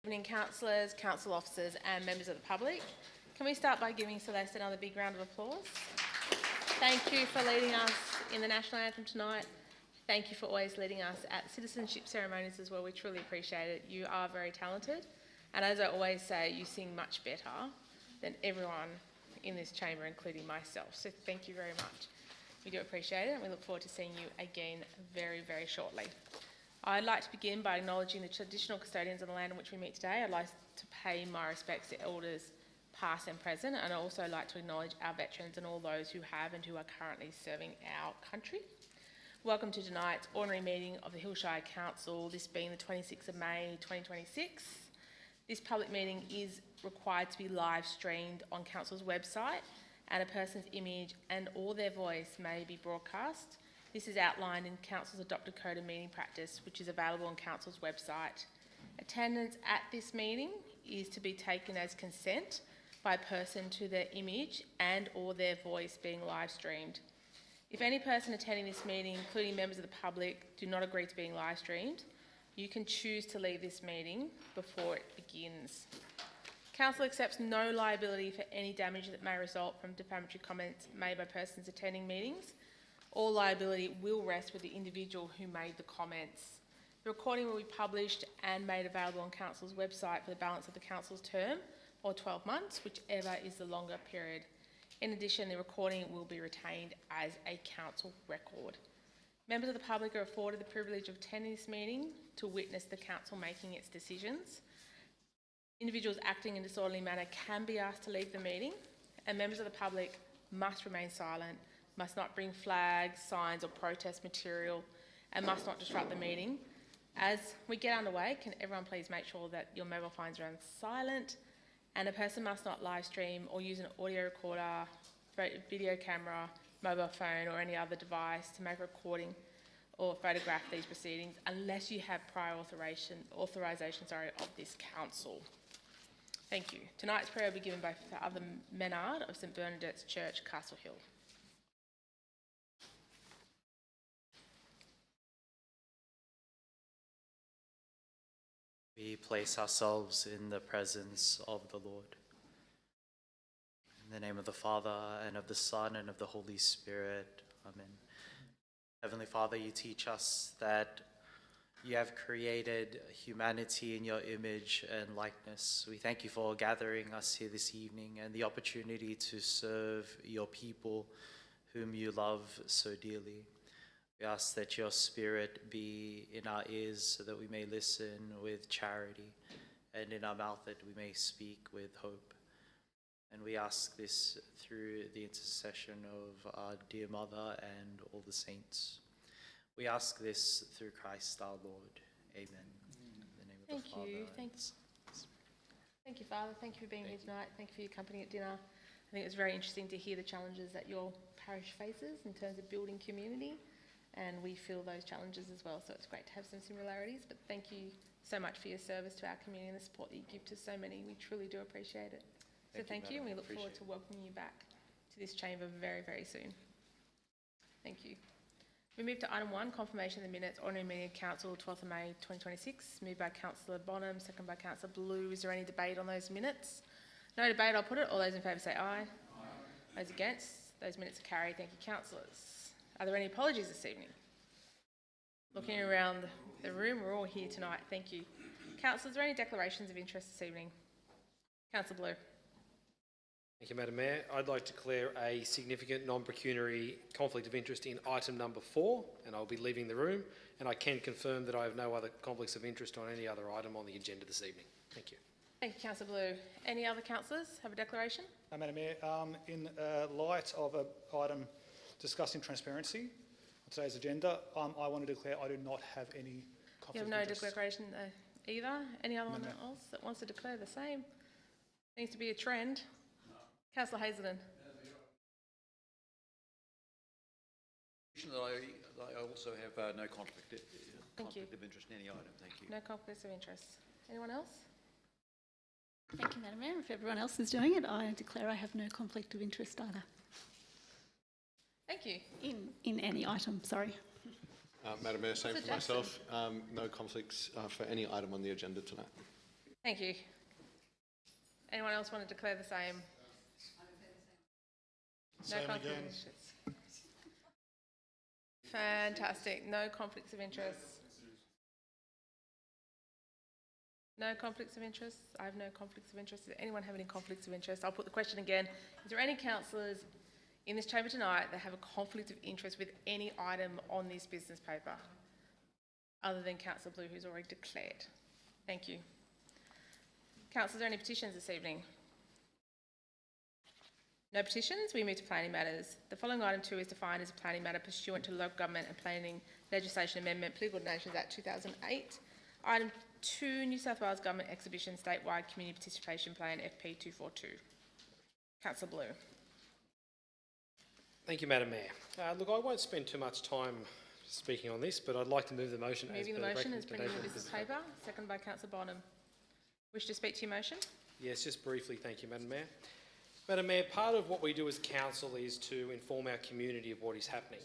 Evening councillors, council officers and members of the public. Can we start by giving Celeste another big round of applause? Thank you for leading us in the National Anthem tonight. Thank you for always leading us at citizenship ceremonies as well. We truly appreciate it. You are very talented, and as I always say, you sing much better than everyone in this chamber, including myself. So thank you very much. We do appreciate it, and we look forward to seeing you again very, very shortly. I'd like to begin by acknowledging the traditional custodians of the land on which we meet today. I'd like to pay my respects to elders past and present, and I'd also like to acknowledge our veterans and all those who have and who are currently serving our country. Welcome to tonight's ordinary meeting of the Hillshire Council, this being the 26th of May 2026. This public meeting is required to be live streamed on Council's website, and a person's image and or their voice may be broadcast. This is outlined in Council's adopted code of meeting practice, which is available on Council's website. Attendance at this meeting is to be taken as consent by a person to their image and or their voice being live streamed. If any person attending this meeting, including members of the public, do not agree to being live streamed, you can choose to leave this meeting before it begins. Council accepts no liability for any damage that may result from defamatory comments made by persons attending meetings. All liability will rest with the individual who made the comments. The recording will be published and made available on Council's website for the balance of the Council's term, or 12 months, whichever is the longer period. In addition, the recording will be retained as a Council record. Members of the public are afforded the privilege of attending this meeting to witness the Council making its decisions. Individuals acting in a disorderly manner can be asked to leave the meeting, and members of the public must remain silent, must not bring flags, signs or protest material, and must not disrupt the meeting. As we get underway, can everyone please make sure that your mobile phones are on silent, and a person must not live stream or use an audio recorder, video camera, mobile phone or any other device to make a recording or photograph these proceedings unless you have prior authorisation of this council. Thank you. Tonight's prayer will be given by Father Menard of St Bernadette's Church, Castle Hill. We place ourselves in the presence of the Lord. In the name of the Father, and of the Son, and of the Holy Spirit. Amen. Heavenly Father, you teach us that you have created humanity in your image and likeness. We thank you for gathering us here this evening and the opportunity to serve your people whom you love so dearly. We ask that your Spirit be in our ears so that we may listen with charity, and in our mouth that we may speak with hope. And we ask this through the intercession of our dear Mother and all the saints. We ask this through Christ our Lord. Amen. In the name of the Father. Thank you, Father. Thank you for being here tonight. Thank you for your company at dinner. I think it was very interesting to hear the challenges that your parish faces in terms of building community, and we feel those challenges as well, so it's great to have some similarities. But thank you so much for your service to our community and the support that you give to so many. We truly do appreciate it. So thank you, and we look forward to welcoming you back to this chamber very, very soon. Thank you. We move to item 1, confirmation of the minutes, ordinary meeting of Council, 12th of May 2026, moved by Councillor Bonham, second by Councillor Blue. Is there any debate on those minutes? No debate, I'll put it. All those in favour say aye. Aye. Those against? Those minutes are carried. Thank you, councillors. Are there any apologies this evening? Looking around the room, we're all here tonight. Thank you. Councillors, are there any declarations of interest this evening? Councillor Blue. Thank you, Madam Mayor. I'd like to declare a significant non-pecuniary conflict of interest in item number 4, and I'll be leaving the room. And I can confirm that I have no other conflicts of interest on any other item on the agenda this evening. Thank you. Thank you, Councillor Blue. Any other councillors have a declaration? Madam Mayor, in light of an item discussing transparency on today's agenda, I want to declare I do not have any conflict of interest. You have no declaration either? Any other one else that wants to declare the same? Needs to be a trend. Councillor Hazelden. I also have no conflict of interest in any item. Thank you. No conflicts of interest. Anyone else? Thank you, Madam Mayor. If everyone else is doing it, I declare I have no conflict of interest either. Thank you. In any item, sorry. Madam Mayor, same for myself. No conflicts for any item on the agenda tonight. Thank you. Anyone else want to declare the same? No Same conflict again. of interest. Fantastic. No conflicts of interest. No conflicts of interest? I have no conflicts of interest. Does anyone have any conflicts of interest? I'll put the question again. Is there any councillors in this chamber tonight that have a conflict of interest with any item on this business paper, other than Councillor Blue, who's already declared? Thank you. Councillors, are there any petitions this evening? No petitions. We move to planning matters. The following item 2 is defined as a planning matter pursuant to Local Government and Planning Legislation Amendment, Political Donations Act 2008. Item 2, New South Wales Government Exhibition Statewide Community Participation Plan, FP 242. Councillor Blue. Thank you, Madam Mayor. Look, I won't spend too much time speaking on this, but I'd like to move the motion as Moving the per motion as printed in the recommendation of business paper. Seconded by Councillor Bonham. Wish to speak to your motion? Yes, just briefly, thank you, Madam Mayor. Madam Mayor, part of what we do as council is to inform our community of what is happening.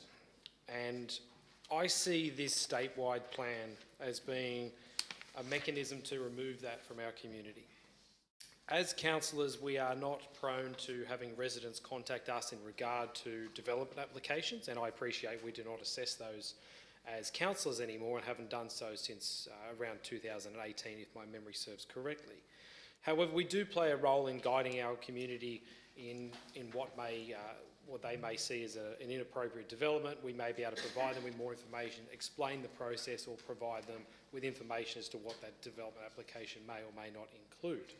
And I see this statewide plan as being a mechanism to remove that from our community. As councillors, we are not prone to having residents contact us in regard to development applications, and I appreciate we do not assess those as councillors anymore and haven't done so since around 2018, if my memory serves correctly. However, we do play a role in guiding our community in what they may see as an inappropriate development. We may be able to provide them with more information, explain the process, or provide them with information as to what that development application may or may not include.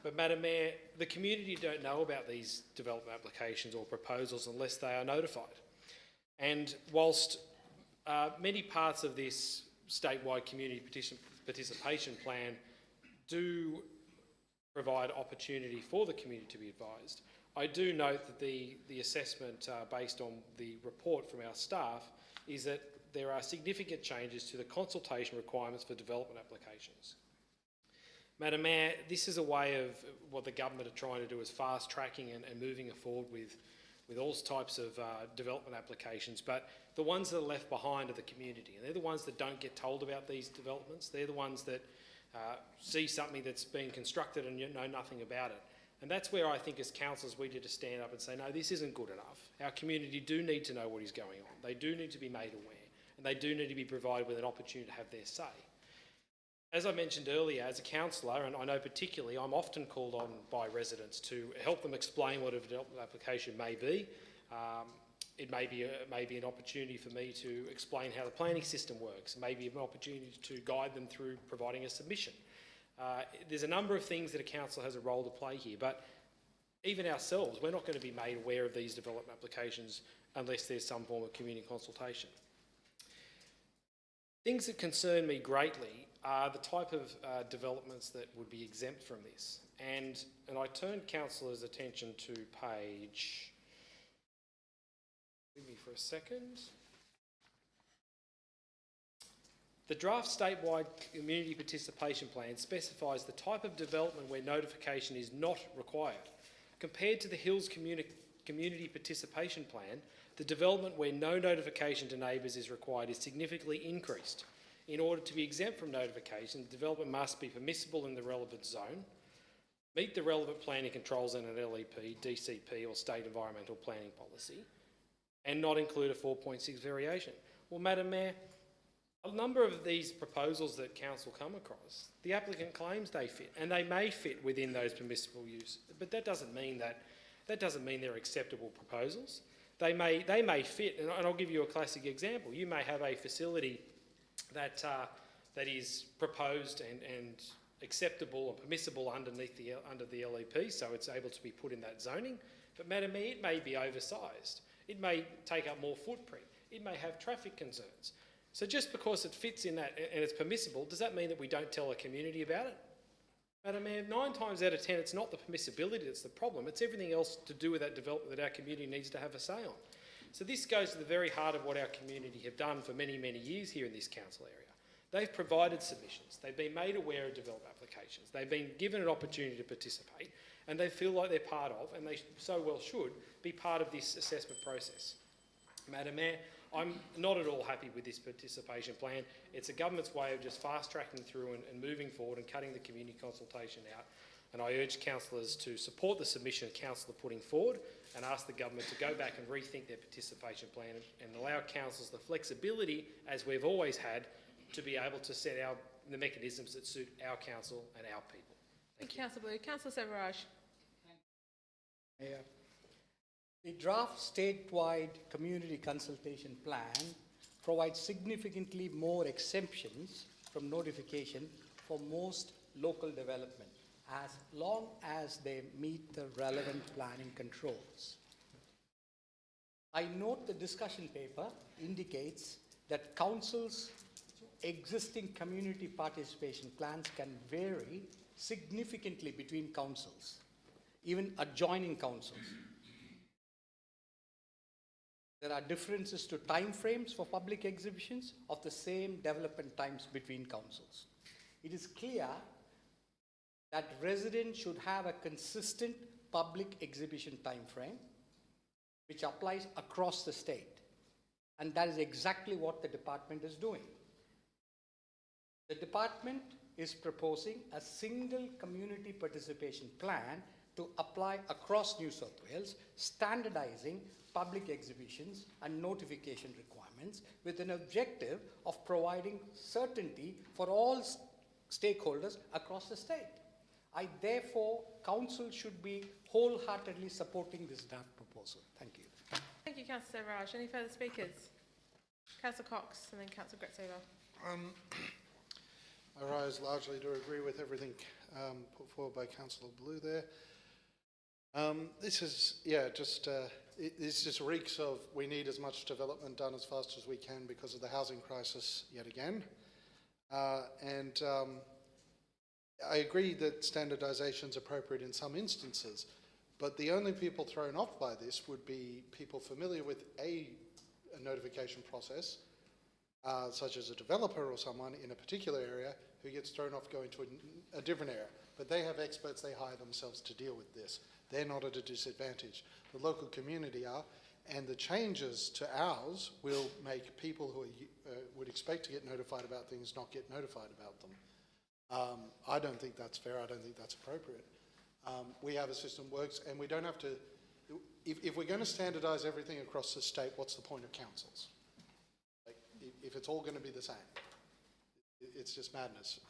But Madam Mayor, the community don't know about these development applications or proposals unless they are notified. And whilst many parts of this statewide community participation plan do provide opportunity for the community to be advised, I do note that the assessment based on the report from our staff is that there are significant changes to the consultation requirements for development applications. Madam Mayor, this is a way of what the government are trying to do, is fast tracking and moving forward with all types of development applications, but the ones that are left behind are the community, and they're the ones that don't get told about these developments. They're the ones that see something that's been constructed and know nothing about it. And that's where I think as councillors we need to stand up and say, no, this isn't good enough. Our community do need to know what is going on. They do need to be made aware, and they do need to be provided with an opportunity to have their say. As I mentioned earlier, as a councillor, and I know particularly, I'm often called on by residents to help them explain what a development application may be. It may be an opportunity for me to explain how the planning system works. It may be an opportunity to guide them through providing a submission. There's a number of things that a council has a role to play here, but even ourselves, we're not going to be made aware of these development applications unless there's some form of community consultation. Things that concern me greatly are the type of developments that would be exempt from this. And I turn councillors' attention to page... Give me for a second. The draft statewide community participation plan specifies the type of development where notification is not required. Compared to the Hills community participation plan, the development where no notification to neighbours is required is significantly increased. In order to be exempt from notification, the development must be permissible in the relevant zone, meet the relevant planning controls in an LEP, DCP or State Environmental Planning Policy, and not include a 4.6 variation. Well, Madam Mayor, a number of these proposals that council come across, the applicant claims they fit, and they may fit within those permissible use, but that doesn't mean they're acceptable proposals. They may fit, and I'll give you a classic example. You may have a facility that is proposed and acceptable and permissible under the LEP, so it's able to be put in that zoning. But Madam Mayor, it may be oversized. It may take up more footprint. It may have traffic concerns. So just because it fits in that and it's permissible, does that mean that we don't tell a community about it? Madam Mayor, 9 times out of 10, it's not the permissibility that's the problem. It's everything else to do with that development that our community needs to have a say on. So this goes to the very heart of what our community have done for many, many years here in this council area. They've provided submissions. They've been made aware of development applications. They've been given an opportunity to participate, and they feel like they're part of, and they so well should, be part of this assessment process. Madam Mayor, I'm not at all happy with this participation plan. It's a government's way of just fast-tracking through and moving forward and cutting the community consultation out. And I urge councillors to support the submission councillor putting forward and ask the government to go back and rethink their participation plan and allow councillors the flexibility, as we've always had, to be able to set the mechanisms that suit our council and our people. Thank you, Councillor Blue. Councillor Severaj. Mayor, the draft statewide community consultation plan provides significantly more exemptions from notification for most local development, as long as they meet the relevant planning controls. I note the discussion paper indicates that councils' existing community participation plans can vary significantly between councils, even adjoining councils. There are differences to timeframes for public exhibitions of the same development times between councils. It is clear that residents should have a consistent public exhibition timeframe which applies across the state. And that is exactly what the department is doing. The department is proposing a single community participation plan to apply across New South Wales, standardizing public exhibitions and notification requirements with an objective of providing certainty for all stakeholders across the state. I therefore, council should be wholeheartedly supporting this draft proposal. Thank you. Thank you, Councillor Severaj. Any further speakers? Councillor Cox and then Councillor Gretzeva. I rise largely to agree with everything put forward by Councillor Blue there. This is, this just reeks of we need as much development done as fast as we can because of the housing crisis yet again. I agree that standardisation is appropriate in some instances, but the only people thrown off by this would be people familiar with a notification process, such as a developer or someone in a particular area who gets thrown off going to a different area. But they have experts they hire themselves to deal with this. They're not at a disadvantage. The local community are, and the changes to ours will make people who would expect to get notified about things not get notified about them. I don't think that's fair. I don't think that's appropriate. We have a system that works, and we don't have to. If we're going to standardise everything across the state, what's the point of councils? Like, if it's all going to be the same, it's just madness.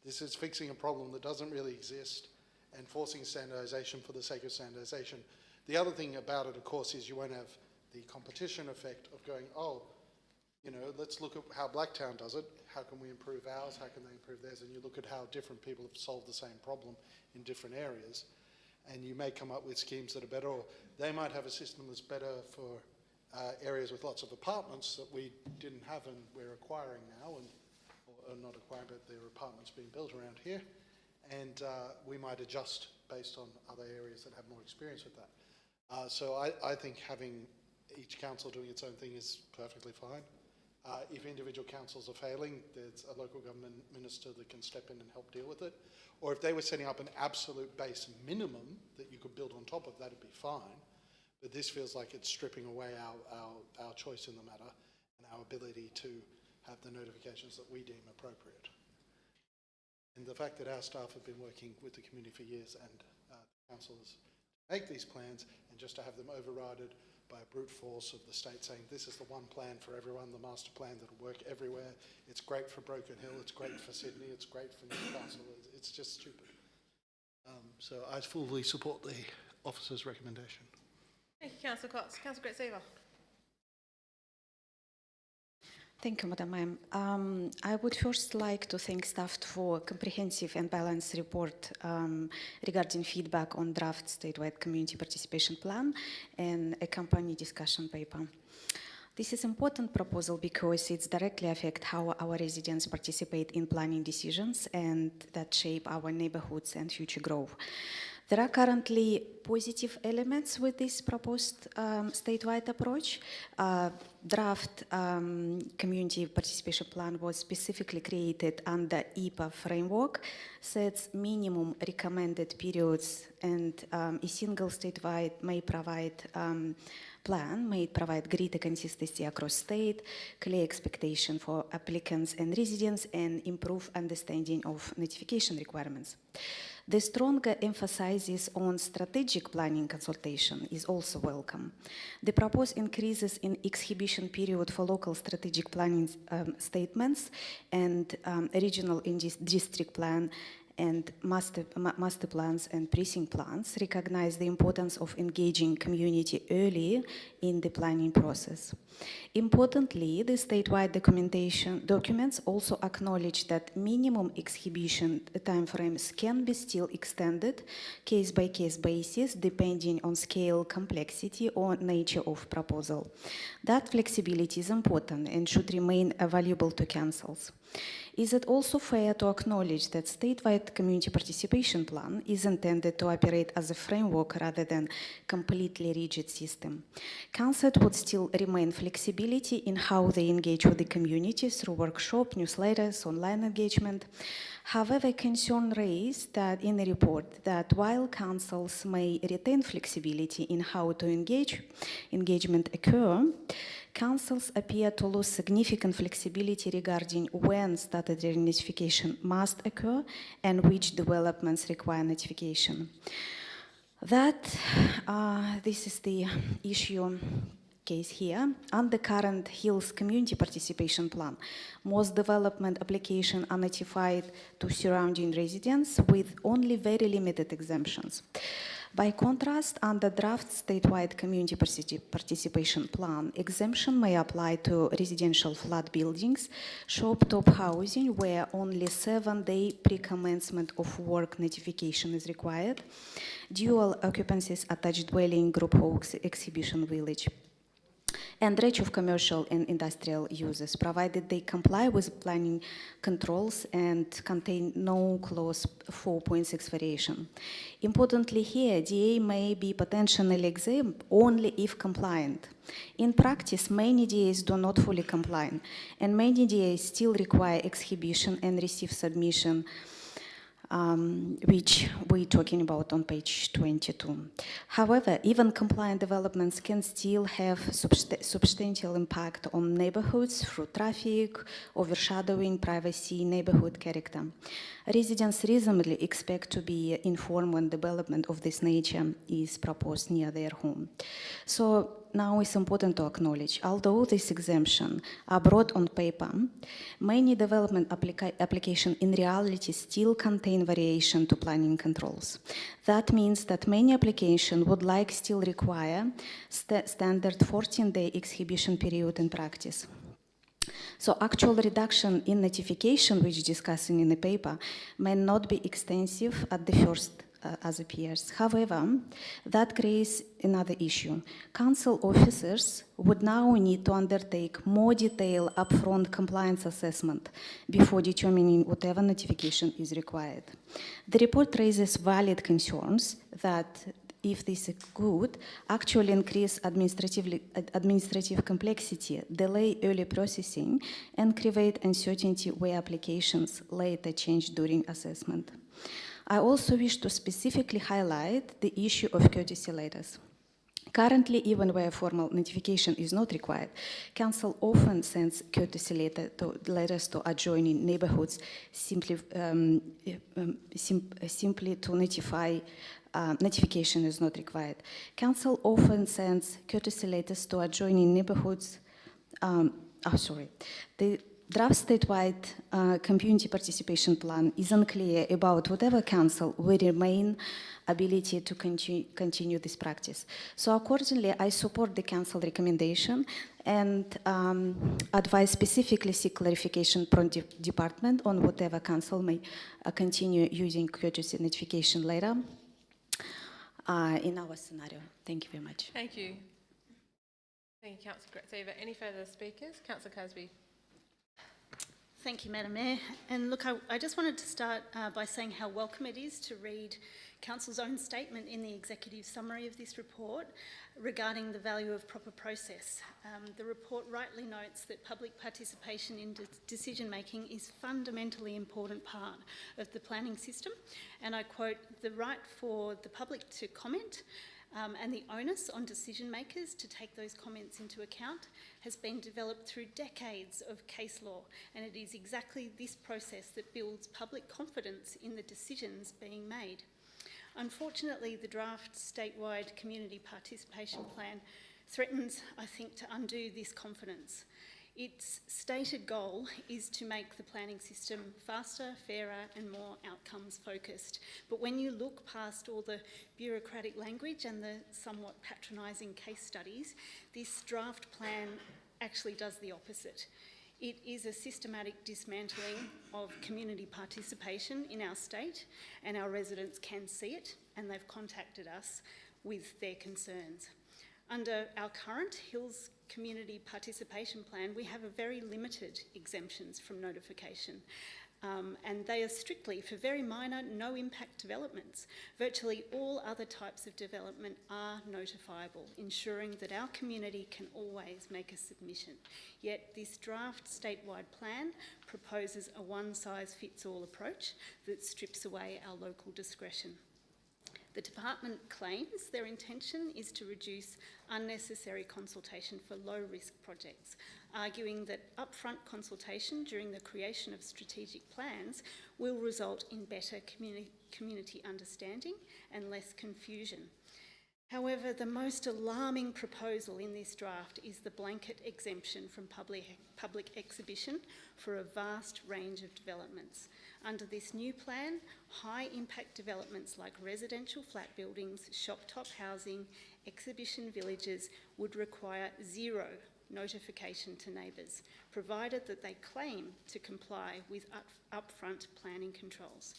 This is fixing a problem that doesn't really exist and forcing standardisation for the sake of standardisation. The other thing about it, of course, is you won't have the competition effect of going, oh, you know, let's look at how Blacktown does it. How can we improve ours? How can they improve theirs? And you look at how different people have solved the same problem in different areas. And you may come up with schemes that are better, or they might have a system that's better for areas with lots of apartments that we didn't have and we're acquiring now, or not acquiring, but there are apartments being built around here. And we might adjust based on other areas that have more experience with that. So I think having each council doing its own thing is perfectly fine. If individual councils are failing, there's a local government minister that can step in and help deal with it. Or if they were setting up an absolute base minimum that you could build on top of, that'd be fine. But this feels like it's stripping away our choice in the matter and our ability to have the notifications that we deem appropriate. And the fact that our staff have been working with the community for years and councillors to make these plans, and just to have them overridden by a brute force of the state saying this is the one plan for everyone, the master plan that'll work everywhere. It's great for Broken Hill, it's great for Sydney, it's great for Newcastle. It's just stupid. So I fully support the officer's recommendation. Thank you, Councillor Cox. Councillor Gretzeva. Thank you, Madam Mayor. I would first like to thank staff for a comprehensive and balanced report regarding feedback on draft statewide community participation plan and accompanying discussion paper. This is an important proposal because it directly affects how our residents participate in planning decisions and that shape our neighborhoods and future growth. There are currently positive elements with this proposed statewide approach. Draft community participation plan was specifically created under EPA framework, sets minimum recommended periods, and a single statewide may provide plan may provide greater consistency across state, clear expectation for applicants and residents, and improve understanding of notification requirements. The stronger emphasis on strategic planning consultation is also welcome. The proposed increases in exhibition period for local strategic planning statements and regional and district plan and master plans and precinct plans recognize the importance of engaging community early in the planning process. Importantly, the statewide documents also acknowledge that minimum exhibition timeframes can be still extended case-by-case basis depending on scale, complexity, or nature of proposal. That flexibility is important and should remain available to councils. Is it also fair to acknowledge that statewide community participation plan is intended to operate as a framework rather than completely rigid system? Council would still remain flexibility in how they engage with the community through workshop, newsletters, online engagement. However, concern raised that in the report that while councils may retain flexibility in how to engagement occur, councils appear to lose significant flexibility regarding when statutory notification must occur and which developments require notification. This is the issue case here. Under current Hills Community Participation Plan, most development applications are notified to surrounding residents with only very limited exemptions. By contrast, under draft statewide community participation plan, exemption may apply to residential flat buildings, shop-top housing where only 7-day pre-commencement of work notification is required, dual occupancies attached dwelling, group homes, exhibition village, and range of commercial and industrial uses, provided they comply with planning controls and contain no clause 4.6 variation. Importantly here, DA may be potentially exempt only if compliant. In practice, many DAs do not fully comply, and many DAs still require exhibition and receive submission, which we're talking about on page 22. However, even compliant developments can still have substantial impact on neighborhoods through traffic, overshadowing, privacy, neighborhood character. Residents reasonably expect to be informed when development of this nature is proposed near their home. So now it's important to acknowledge, although this exemption are brought on paper, many development applications in reality still contain variation to planning controls. That means that many applications would still require standard 14-day exhibition period in practice. So actual reduction in notification, which discussing in the paper, may not be extensive at the first as appears. However, that creates another issue. Council officers would now need to undertake more detailed upfront compliance assessment before determining whatever notification is required. The report raises valid concerns that if this could actually increase administrative complexity, delay early processing, and create uncertainty where applications later change during assessment. I also wish to specifically highlight the issue of courtesy letters. Currently, even where formal notification is not required, Council often sends courtesy letters to adjoining neighborhoods simply to notify notification is not required. Council often sends courtesy letters to adjoining neighborhoods. The draft statewide community participation plan is unclear about whatever council will remain ability to continue this practice. So accordingly, I support the council recommendation and advise specifically seek clarification from the department on whatever council may continue using courtesy notification later in our scenario. Thank you very much. Thank you. Thank you, Councillor Gretseva. Any further speakers? Councillor Casby. Thank you, Madam Mayor. And look, I just wanted to start by saying how welcome it is to read Council's own statement in the executive summary of this report regarding the value of proper process. The report rightly notes that public participation in decision-making is a fundamentally important part of the planning system, and I quote, "The right for the public to comment and the onus on decision makers to take those comments into account has been developed through decades of case law, and it is exactly this process that builds public confidence in the decisions being made. Unfortunately, the draft statewide community participation plan threatens, I think, to undo this confidence. Its stated goal is to make the planning system faster, fairer and more outcomes focused. But when you look past all the bureaucratic language and the somewhat patronising case studies, this draft plan actually does the opposite. It is a systematic dismantling of community participation in our state, and our residents can see it, and they've contacted us with their concerns. Under our current Hills Community Participation Plan, we have a very limited exemptions from notification, and they are strictly for very minor, no-impact developments. Virtually all other types of development are notifiable, ensuring that our community can always make a submission. Yet this draft statewide plan proposes a one-size-fits-all approach that strips away our local discretion. The department claims their intention is to reduce unnecessary consultation for low-risk projects, arguing that upfront consultation during the creation of strategic plans will result in better community understanding and less confusion. However, the most alarming proposal in this draft is the blanket exemption from public exhibition for a vast range of developments. Under this new plan, high-impact developments like residential flat buildings, shop-top housing, exhibition villages would require zero notification to neighbours, provided that they claim to comply with upfront planning controls.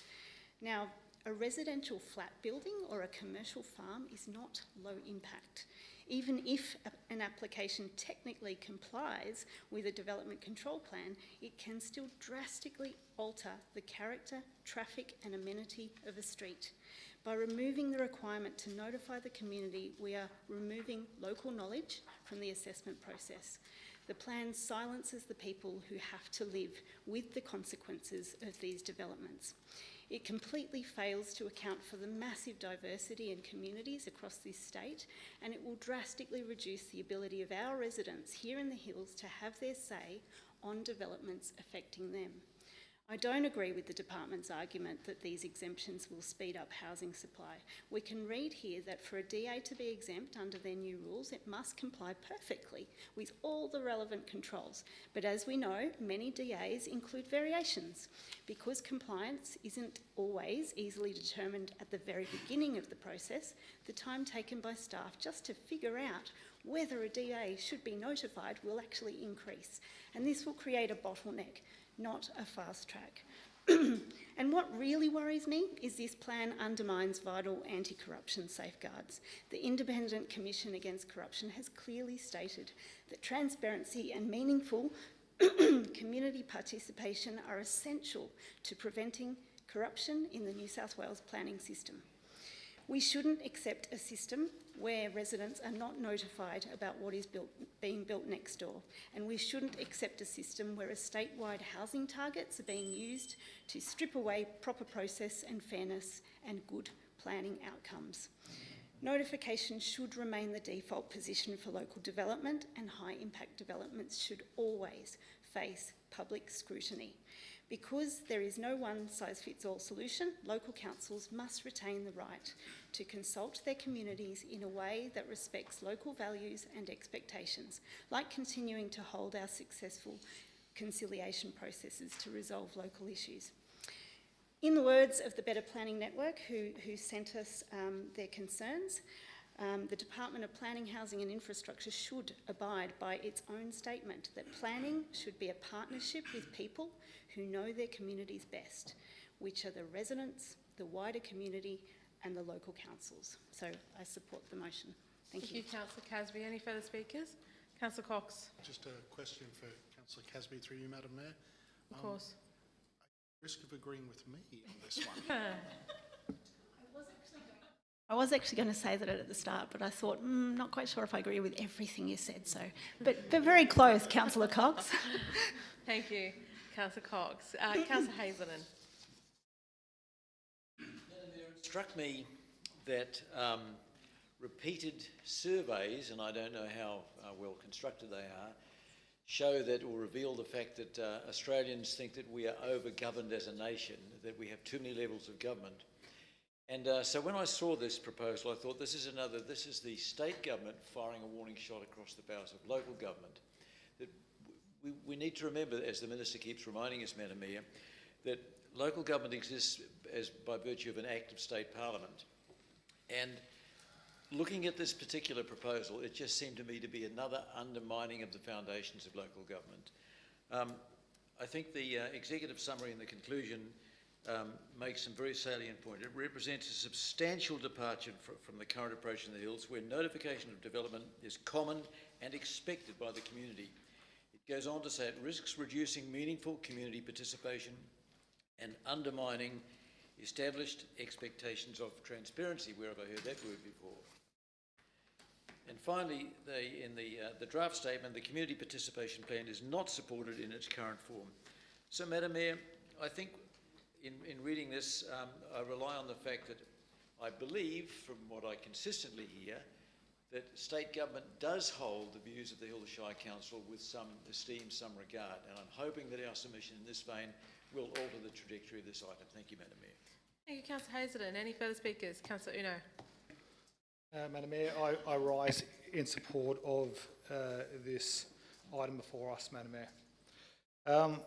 Now, a residential flat building or a commercial farm is not low impact. Even if an application technically complies with a development control plan, it can still drastically alter the character, traffic and amenity of a street. By removing the requirement to notify the community, we are removing local knowledge from the assessment process. The plan silences the people who have to live with the consequences of these developments. It completely fails to account for the massive diversity in communities across this state, and it will drastically reduce the ability of our residents here in the Hills to have their say on developments affecting them. I don't agree with the department's argument that these exemptions will speed up housing supply. We can read here that for a DA to be exempt under their new rules, it must comply perfectly with all the relevant controls. But as we know, many DAs include variations. Because compliance isn't always easily determined at the very beginning of the process, the time taken by staff just to figure out whether a DA should be notified will actually increase. And this will create a bottleneck, not a fast track. And what really worries me is this plan undermines vital anti-corruption safeguards. The Independent Commission Against Corruption has clearly stated that transparency and meaningful community participation are essential to preventing corruption in the New South Wales planning system. We shouldn't accept a system where residents are not notified about what is being built next door, and we shouldn't accept a system where statewide housing targets are being used to strip away proper process and fairness and good planning outcomes. Notification should remain the default position for local development, and high-impact developments should always face public scrutiny. Because there is no one-size-fits-all solution, local councils must retain the right to consult their communities in a way that respects local values and expectations, like continuing to hold our successful conciliation processes to resolve local issues. In the words of the Better Planning Network, who sent us their concerns, the Department of Planning, Housing and Infrastructure should abide by its own statement that planning should be a partnership with people who know their communities best, which are the residents, the wider community and the local councils. So I support the motion. Thank you. Thank you, Councillor Casby. Any further speakers? Councillor Cox. Just a question for Councillor Casby through you, Madam Mayor. Of course. Risk of agreeing with me on this one. I was actually going to say that at the start, but I thought, not quite sure if I agree with everything you said, so, but very close, Councillor Cox. Thank you, Councillor Cox. Councillor Hazelden. It struck me that repeated surveys, and I don't know how well constructed they are, show that or reveal the fact that Australians think that we are over-governed as a nation, that we have too many levels of government. And so when I saw this proposal, I thought this is the state government firing a warning shot across the bows of local government. That we need to remember, as the Minister keeps reminding us, Madam Mayor, that local government exists by virtue of an act of state parliament. And looking at this particular proposal, it just seemed to me to be another undermining of the foundations of local government. I think the executive summary and the conclusion makes some very salient points. It represents a substantial departure from the current approach in the Hills, where notification of development is common and expected by the community. It goes on to say it risks reducing meaningful community participation and undermining established expectations of transparency, where have I heard that word before? And finally, in the draft statement, the community participation plan is not supported in its current form. So, Madam Mayor, I think in reading this, I rely on the fact that I believe, from what I consistently hear, that state government does hold the views of the Hills Shire Council with some esteem, some regard, and I'm hoping that our submission in this vein will alter the trajectory of this item. Thank you, Madam Mayor. Thank you, Councillor Hazelden. Any further speakers? Councillor Uno. Madam Mayor, I rise in support of this item before us, Madam Mayor.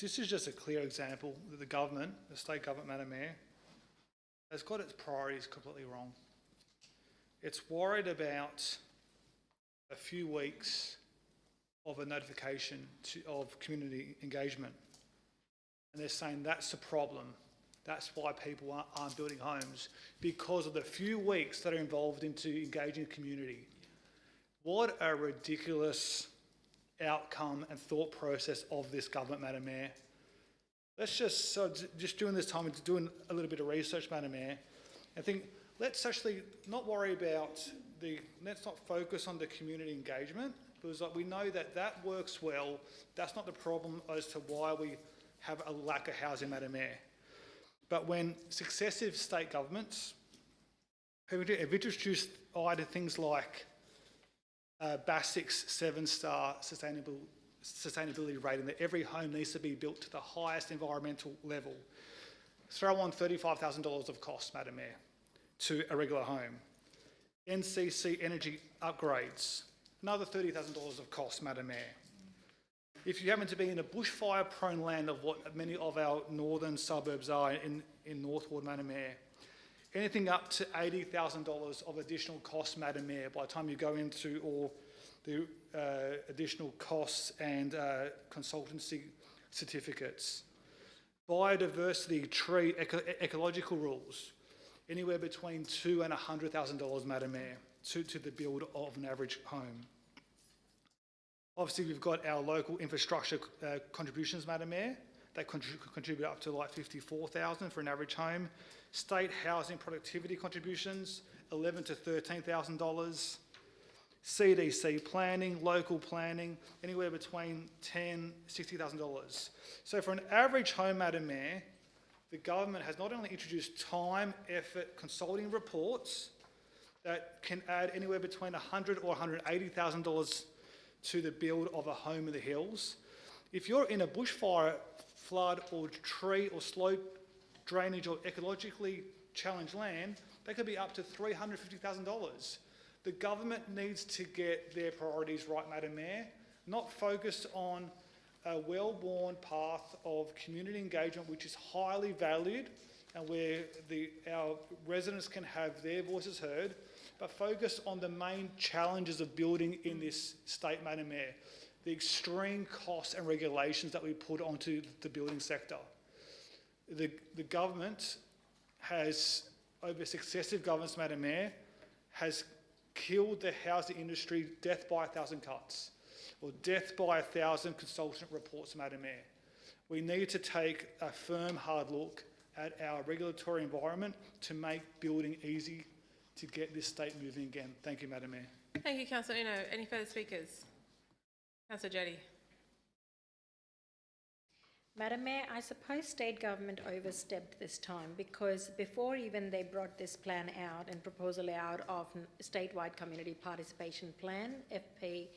This is just a clear example that the government, the state government, Madam Mayor, has got its priorities completely wrong. It's worried about a few weeks of a notification of community engagement. And they're saying that's the problem. That's why people aren't building homes, because of the few weeks that are involved into engaging the community. What a ridiculous outcome and thought process of this government, Madam Mayor. Let's just during this time, doing a little bit of research, Madam Mayor, I think let's actually not worry about let's not focus on the community engagement, because we know that works well. That's not the problem as to why we have a lack of housing, Madam Mayor. But when successive state governments have introduced things like BASIC's 7-star sustainability rating, that every home needs to be built to the highest environmental level, throw on $35,000 of cost, Madam Mayor, to a regular home. NCC energy upgrades, another $30,000 of cost, Madam Mayor. If you happen to be in a bushfire-prone land of what many of our northern suburbs are in Northwood, Madam Mayor, anything up to $80,000 of additional costs, Madam Mayor, by the time you go into all the additional costs and consultancy certificates. Biodiversity, tree, ecological rules, anywhere between $200,000 and $100,000, Madam Mayor, to the build of an average home. Obviously, we've got our local infrastructure contributions, Madam Mayor. They contribute up to like $54,000 for an average home. State housing productivity contributions, $11,000 to $13,000. CDC planning, local planning, anywhere between $10,000 to $60,000. So for an average home, Madam Mayor, the government has not only introduced time, effort, consulting reports that can add anywhere between $100,000 or $180,000 to the build of a home in the hills. If you're in a bushfire, flood or tree or slope drainage or ecologically challenged land, they could be up to $350,000. The government needs to get their priorities right, Madam Mayor, not focus on a well-worn path of community engagement, which is highly valued and where our residents can have their voices heard, but focus on the main challenges of building in this state, Madam Mayor, the extreme costs and regulations that we put onto the building sector. The government has, over successive governments, Madam Mayor, has killed the housing industry, death by 1,000 cuts, or death by 1,000 consultant reports, Madam Mayor. We need to take a firm, hard look at our regulatory environment to make building easy to get this state moving again. Thank you, Madam Mayor. Thank you, Councillor Uno. Any further speakers? Councillor Jodie. Madam Mayor, I suppose state government overstepped this time because before even they brought this plan out and proposal out of statewide community participation plan, FP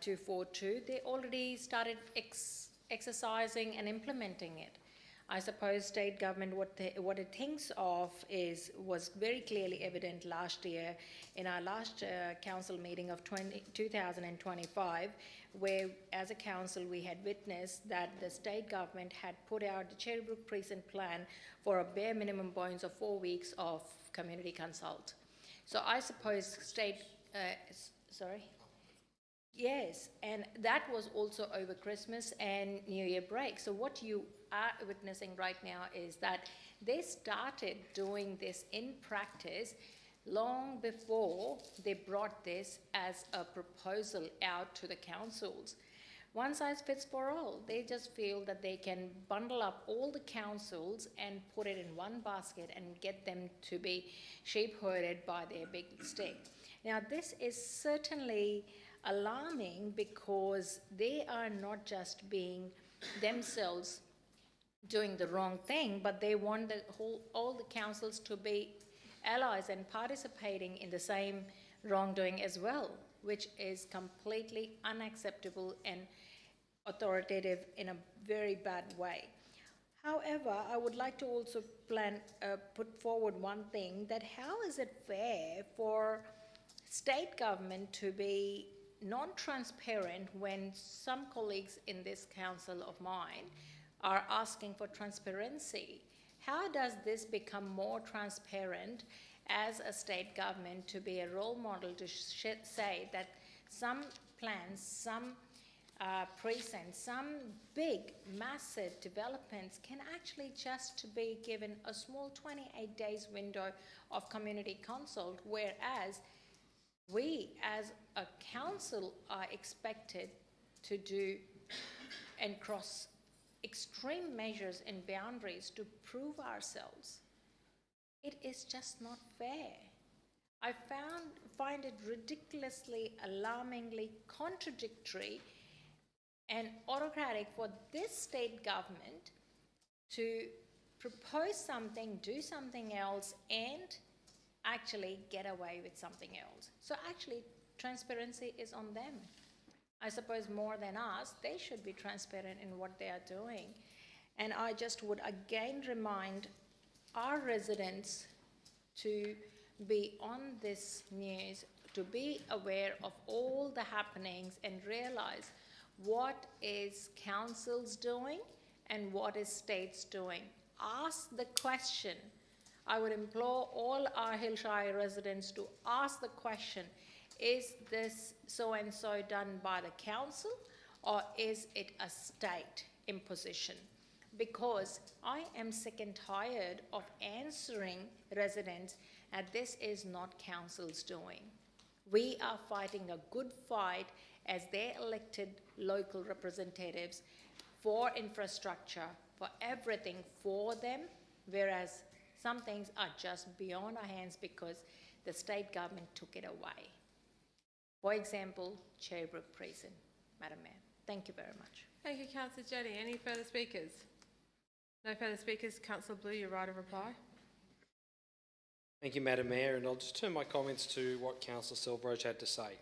242, they already started exercising and implementing it. I suppose state government, what it thinks of was very clearly evident last year in our last council meeting of 2025, where as a council we had witnessed that the state government had put out the Cherrybrook Precinct Plan for a bare minimum bonus of 4 weeks of community consult. So I suppose Yes, and that was also over Christmas and New Year break. So what you are witnessing right now is that they started doing this in practice long before they brought this as a proposal out to the councils. One size fits for all. They just feel that they can bundle up all the councils and put it in one basket and get them to be sheep-herded by their big stick. Now, this is certainly alarming because they are not just being themselves doing the wrong thing, but they want all the councils to be allies and participating in the same wrongdoing as well, which is completely unacceptable and authoritative in a very bad way. However, I would like to also put forward one thing, that how is it fair for state government to be non-transparent when some colleagues in this council of mine are asking for transparency? How does this become more transparent as a state government to be a role model to say that some plans, some precincts, some big, massive developments can actually just be given a small 28 days window of community consult, whereas we as a council are expected to do and cross extreme measures and boundaries to prove ourselves. It is just not fair. I find it ridiculously, alarmingly contradictory and autocratic for this state government to propose something, do something else, and actually get away with something else. So actually, transparency is on them. I suppose more than us, they should be transparent in what they are doing. And I just would again remind our residents to be on this news, to be aware of all the happenings and realize what is councils doing and what is states doing. Ask the question. I would implore all our Hillshire residents to ask the question, is this so-and-so done by the council or is it a state imposition? Because I am sick and tired of answering residents that this is not council's doing. We are fighting a good fight as their elected local representatives for infrastructure, for everything for them, whereas some things are just beyond our hands because the state government took it away. For example, Cherrybrook Precinct, Madam Mayor. Thank you very much. Thank you, Councillor Joddy. Any further speakers? No further speakers. Councillor Blue, your right of reply. Thank you, Madam Mayor, and I'll just turn my comments to what Councillor Selbroj had to say.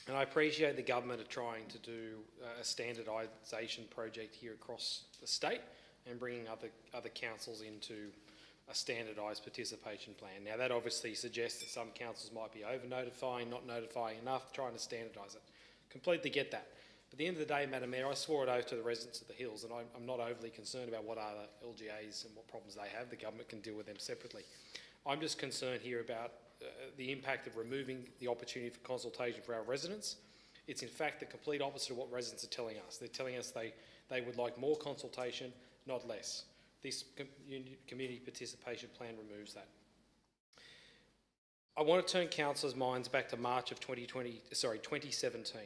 And I appreciate the government are trying to do a standardisation project here across the state and bringing other councils into a standardised participation plan. Now that obviously suggests that some councils might be over-notifying, not notifying enough, trying to standardise it. Completely get that. But at the end of the day, Madam Mayor, I swore an oath to the residents of the Hills and I'm not overly concerned about what other LGAs and what problems they have. The government can deal with them separately. I'm just concerned here about the impact of removing the opportunity for consultation for our residents. It's in fact the complete opposite of what residents are telling us. They're telling us they would like more consultation, not less. This community participation plan removes that. I want to turn councillors' minds back to March of 2017.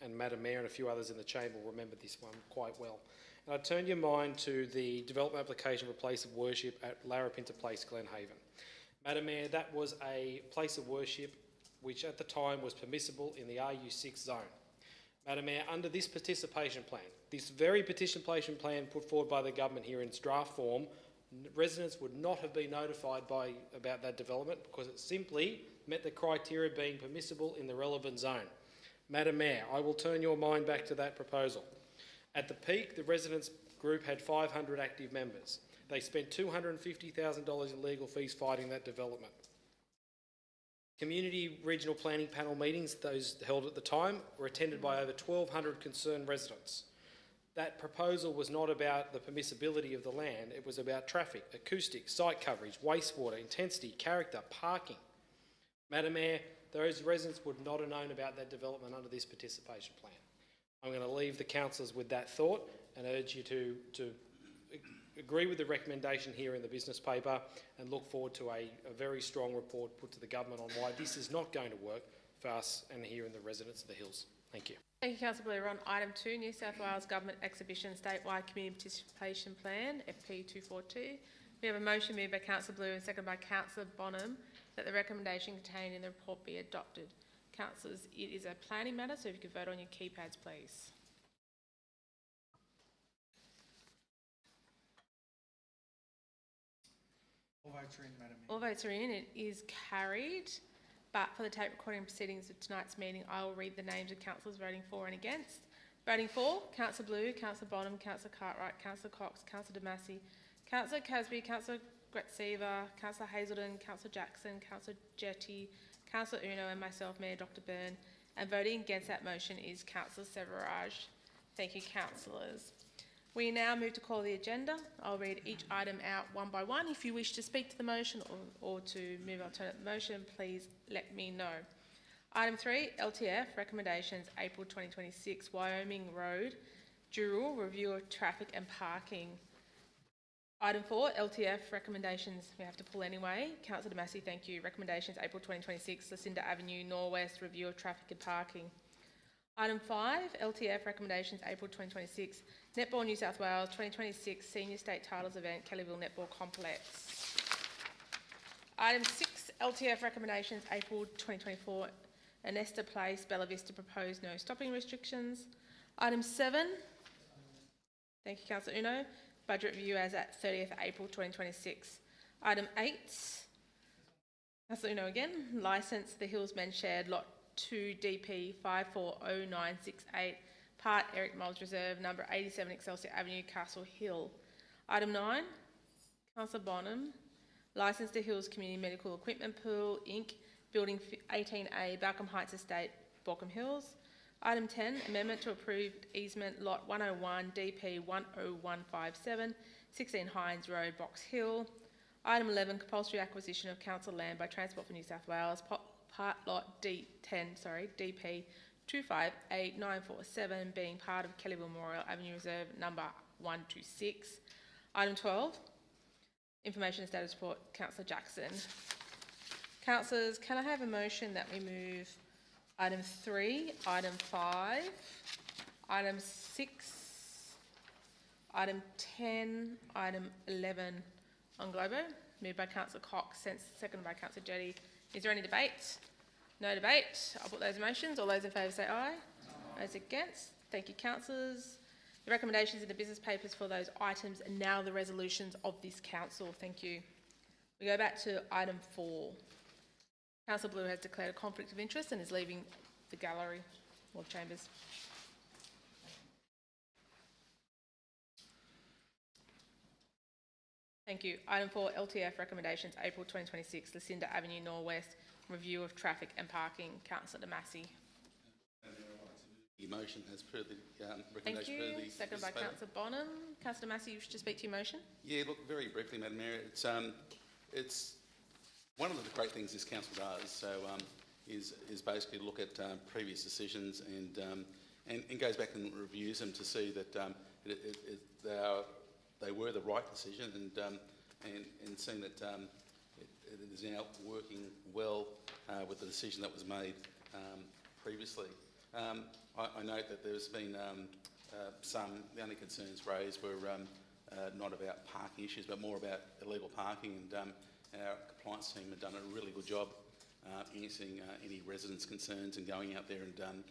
And Madam Mayor and a few others in the chamber will remember this one quite well. And I turn your mind to the development application for a place of worship at Larapinta Place, Glenhaven. Madam Mayor, that was a place of worship which at the time was permissible in the RU6 zone. Madam Mayor, under this participation plan, this very participation plan put forward by the government here in its draft form, residents would not have been notified about that development because it simply met the criteria of being permissible in the relevant zone. Madam Mayor, I will turn your mind back to that proposal. At the peak, the residents group had 500 active members. They spent $250,000 in legal fees fighting that development. Community regional planning panel meetings, those held at the time, were attended by over 1,200 concerned residents. That proposal was not about the permissibility of the land, it was about traffic, acoustics, site coverage, wastewater, intensity, character, parking. Madam Mayor, those residents would not have known about that development under this participation plan. I'm going to leave the councillors with that thought and urge you to agree with the recommendation here in the business paper and look forward to a very strong report put to the government on why this is not going to work for us and here in the residents of the Hills. Thank you. Thank you, Councillor Blair. On item 2, New South Wales Government Exhibition Statewide Community Participation Plan, FP 242. We have a motion moved by Councillor Blue and seconded by Councillor Bonham that the recommendation contained in the report be adopted. Councillors, it is a planning matter, so if you could vote on your keypads, please. All votes are in, Madam Mayor. All votes are in. It is carried. But for the tape recording proceedings of tonight's meeting, I will read the names of councillors voting for and against. Voting for, Councillor Blue, Councillor Bonham, Councillor Cartwright, Councillor Cox, Councillor Damasi, Councillor Casby, Councillor Gretzeva, Councillor Hazelden, Councillor Jackson, Councillor Jetty, Councillor Uno and myself, Mayor Dr Byrne. And voting against that motion is Councillor Severage. Thank you, councillors. We now move to call the agenda. I'll read each item out one by one. If you wish to speak to the motion or to move alternate motion, please let me know. Item 3, LTF, recommendations, April 2026, Wyoming Road, Dural, review of traffic and parking. Item 4, LTF, recommendations, we have to pull anyway. Councillor Damasi, thank you. Recommendations, April 2026, Lucinda Avenue, Norwest, review of traffic and parking. Item 5, LTF, recommendations, April 2026, Netball New South Wales 2026 Senior State Titles Event, Kellyville Netball Complex. Item 6, LTF, recommendations, April 2024, Anesta Place, Bella Vista, proposed no stopping restrictions. Item 7, thank you, Councillor Uno, budget review as at 30th April 2026. Item 8, Councillor Uno again, licence the Hills Men's Shed Lot 2 DP 540968, part Eric Moles Reserve, number 87 Excelsior Avenue, Castle Hill. Item 9, Councillor Bonham, licence the Hills Community Medical Equipment Pool, Inc., Building 18A, Balcombe Heights Estate, Balcombe Hills. Item 10, amendment to approved easement lot 101 DP 10157, 16 Hines Road, Box Hill. Item 11, compulsory acquisition of council land by Transport for New South Wales, part lot DP 258947, being part of Kellyville Memorial Avenue Reserve number 126. Item 12, information and status report, Councillor Jackson. Councillors, can I have a motion that we move item 3, item 5, item 6, item 10, item 11 on Globo? Moved by Councillor Cox, seconded by Councillor Jetty. Is there any debate? No debate. I'll put those motions. All those in favour say aye. Those against? Thank you, councillors. The recommendations in the business papers for those items and now the resolutions of this council. Thank you. We go back to item 4. Councillor Blue has declared a conflict of interest and is leaving the gallery or chambers. Thank you. Item 4, LTF recommendations, April 2026, Lucinda Avenue Norwest, review of traffic and parking. Councillor Damasi. The motion as per the Thank recommendation. you. Seconded by Councillor Bonham. Councillor Damasi, you wish to speak to your motion? Yeah, look, very briefly, Madam Mayor, it's one of the great things this council does. Is basically look at previous decisions and goes back and reviews them to see that they were the right decision and seeing that it is now working well with the decision that was made previously. I note that there's been the only concerns raised were not about parking issues, but more about illegal parking, and our compliance team have done a really good job answering any residents' concerns and going out there and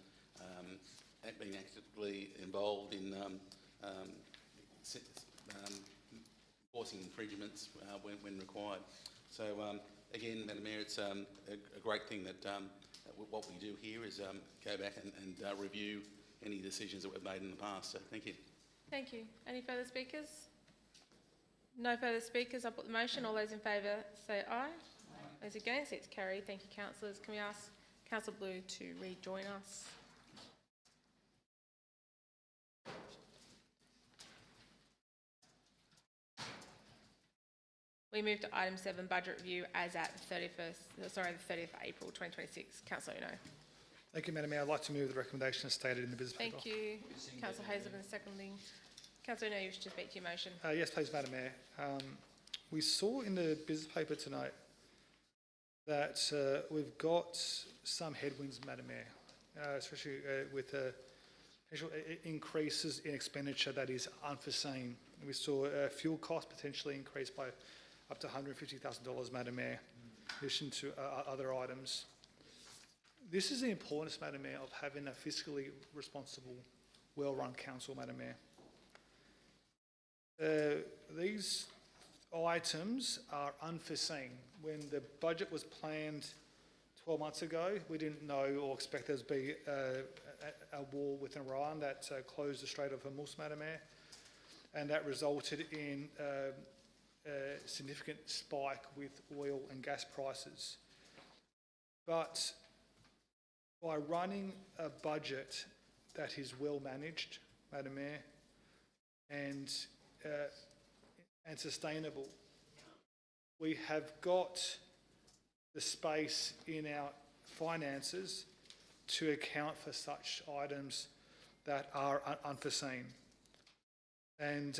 being actively involved in enforcing infringements when required. So again, Madam Mayor, it's a great thing that what we do here is go back and review any decisions that we've made in the past. So thank you. Thank you. Any further speakers? No further speakers. I'll put the motion. All those in favour say aye. Those against, it's carried. Thank you, councillors. Can we ask Councillor Blue to rejoin us? We move to item 7, budget review as at the 30th of April 2026. Councillor Uno. Thank you, Madam Mayor. I'd like to move the recommendation as stated in the business paper. Thank you. Councillor Hazelden seconding. Councillor Uno, you wish to speak to your motion. Yes, please, Madam Mayor. We saw in the business paper tonight that we've got some headwinds, Madam Mayor, especially with potential increases in expenditure that is unforeseen. We saw fuel costs potentially increase by up to $150,000, Madam Mayor, in addition to other items. This is the importance, Madam Mayor, of having a fiscally responsible, well-run council, Madam Mayor. These items are unforeseen. When the budget was planned 12 months ago, we didn't know or expect there to be a war with Iran that closed the Strait of Hormuz, Madam Mayor, and that resulted in a significant spike with oil and gas prices. But by running a budget that is well managed, Madam Mayor, and sustainable, we have got the space in our finances to account for such items that are unforeseen. And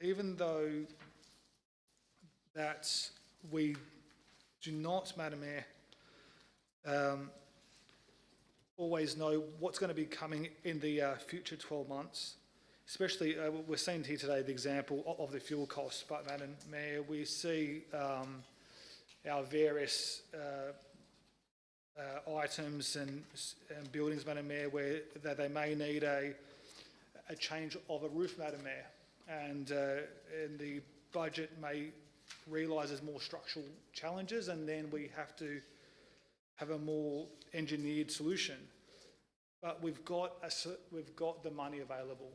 even though that we do not, Madam Mayor, always know what's going to be coming in the future 12 months, especially we're seeing here today the example of the fuel costs, but Madam Mayor, we see our various items and buildings, Madam Mayor, where that they may need a change of a roof, Madam Mayor, and the budget may realise there's more structural challenges, and then we have to have a more engineered solution. But we've got the money available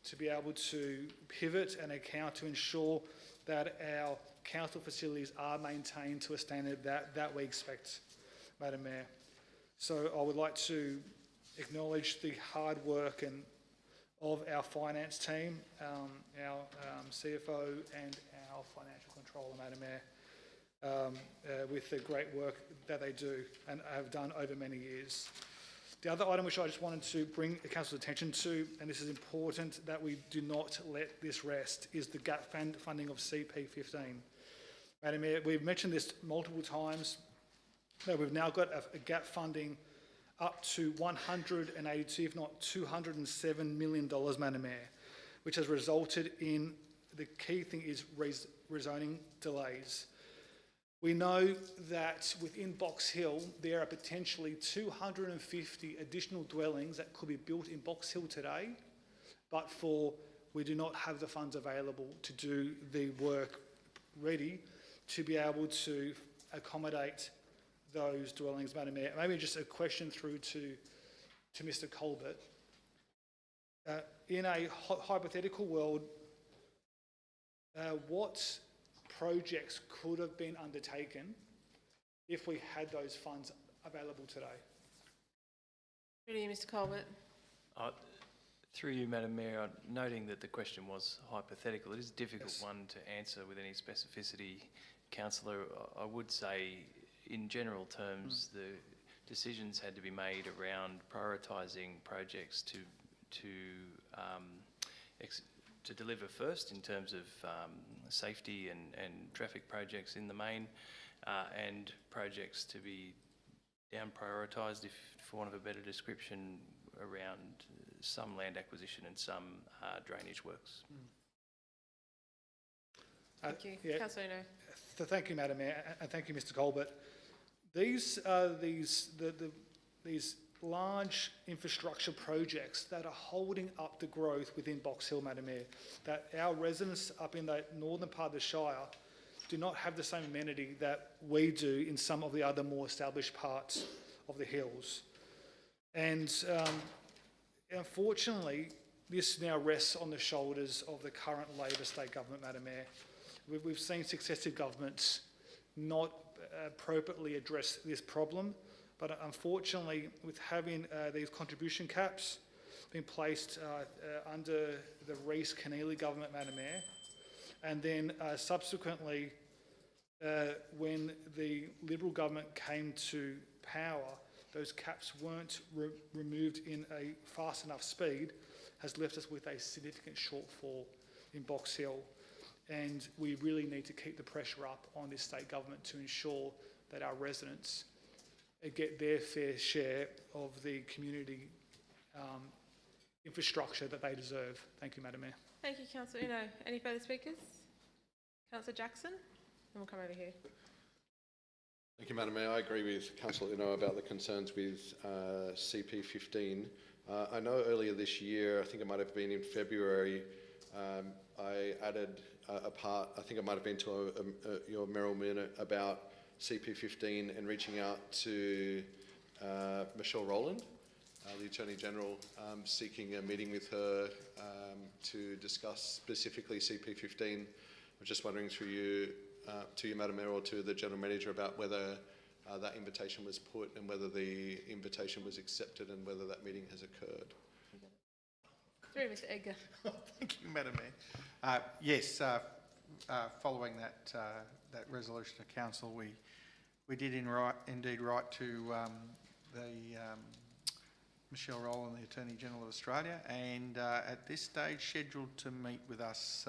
to be able to pivot and account to ensure that our council facilities are maintained to a standard that we expect, Madam Mayor. So I would like to acknowledge the hard work of our finance team, our CFO and our financial controller, Madam Mayor, with the great work that they do and have done over many years. The other item which I just wanted to bring the council's attention to, and this is important that we do not let this rest, is the gap funding of CP15. Madam Mayor, we've mentioned this multiple times, that we've now got a gap funding up to 182, if not $207 million, Madam Mayor, which has resulted in, the key thing is rezoning delays. We know that within Box Hill, there are potentially 250 additional dwellings that could be built in Box Hill today, but we do not have the funds available to do the work ready to be able to accommodate those dwellings, Madam Mayor. Maybe just a question through to Mr. Colbert. In a hypothetical world, what projects could have been undertaken if we had those funds available today? Through to you, Mr. Colbert. Through you, Madam Mayor, noting that the question was hypothetical, it is a difficult Yes. one to answer with any specificity. Councillor, I would say in general terms, the decisions had to be made around prioritising projects to deliver first in terms of safety and traffic projects in the main, and projects to be down prioritised, if for want of a better description, around some land acquisition and some drainage works. Thank you. Yeah. Councillor Uno. Thank you, Madam Mayor, and thank you, Mr. Colbert. These large infrastructure projects that are holding up the growth within Box Hill, Madam Mayor. That our residents up in the northern part of the Shire do not have the same amenity that we do in some of the other more established parts of the hills. And unfortunately, this now rests on the shoulders of the current Labor state government, Madam Mayor. We've seen successive governments not appropriately address this problem, but unfortunately, with having these contribution caps being placed under the Reece-Keneally government, Madam Mayor, and then subsequently, when the Liberal government came to power, those caps weren't removed in a fast enough speed, has left us with a significant shortfall in Box Hill. And we really need to keep the pressure up on this state government to ensure that our residents get their fair share of the community infrastructure that they deserve. Thank you, Madam Mayor. Thank you, Councillor Uno. Any further speakers? Councillor Jackson? And we'll come over here. Thank you, Madam Mayor. I agree with Councillor Uno about the concerns with CP15. I know earlier this year, I think it might have been in February, I added a part, I think it might have been to your Merrill Minute about CP15 and reaching out to Michelle Rowland, the Attorney General, seeking a meeting with her to discuss specifically CP15. I'm just wondering through you, to you, Madam Mayor, or to the General Manager about whether that invitation was put and whether the invitation was accepted and whether that meeting has occurred. Through Mr Edgar. Thank you, Madam Mayor. Yes, following that resolution of council, we did indeed write to Michelle Rowland, the Attorney General of Australia, and at this stage scheduled to meet with us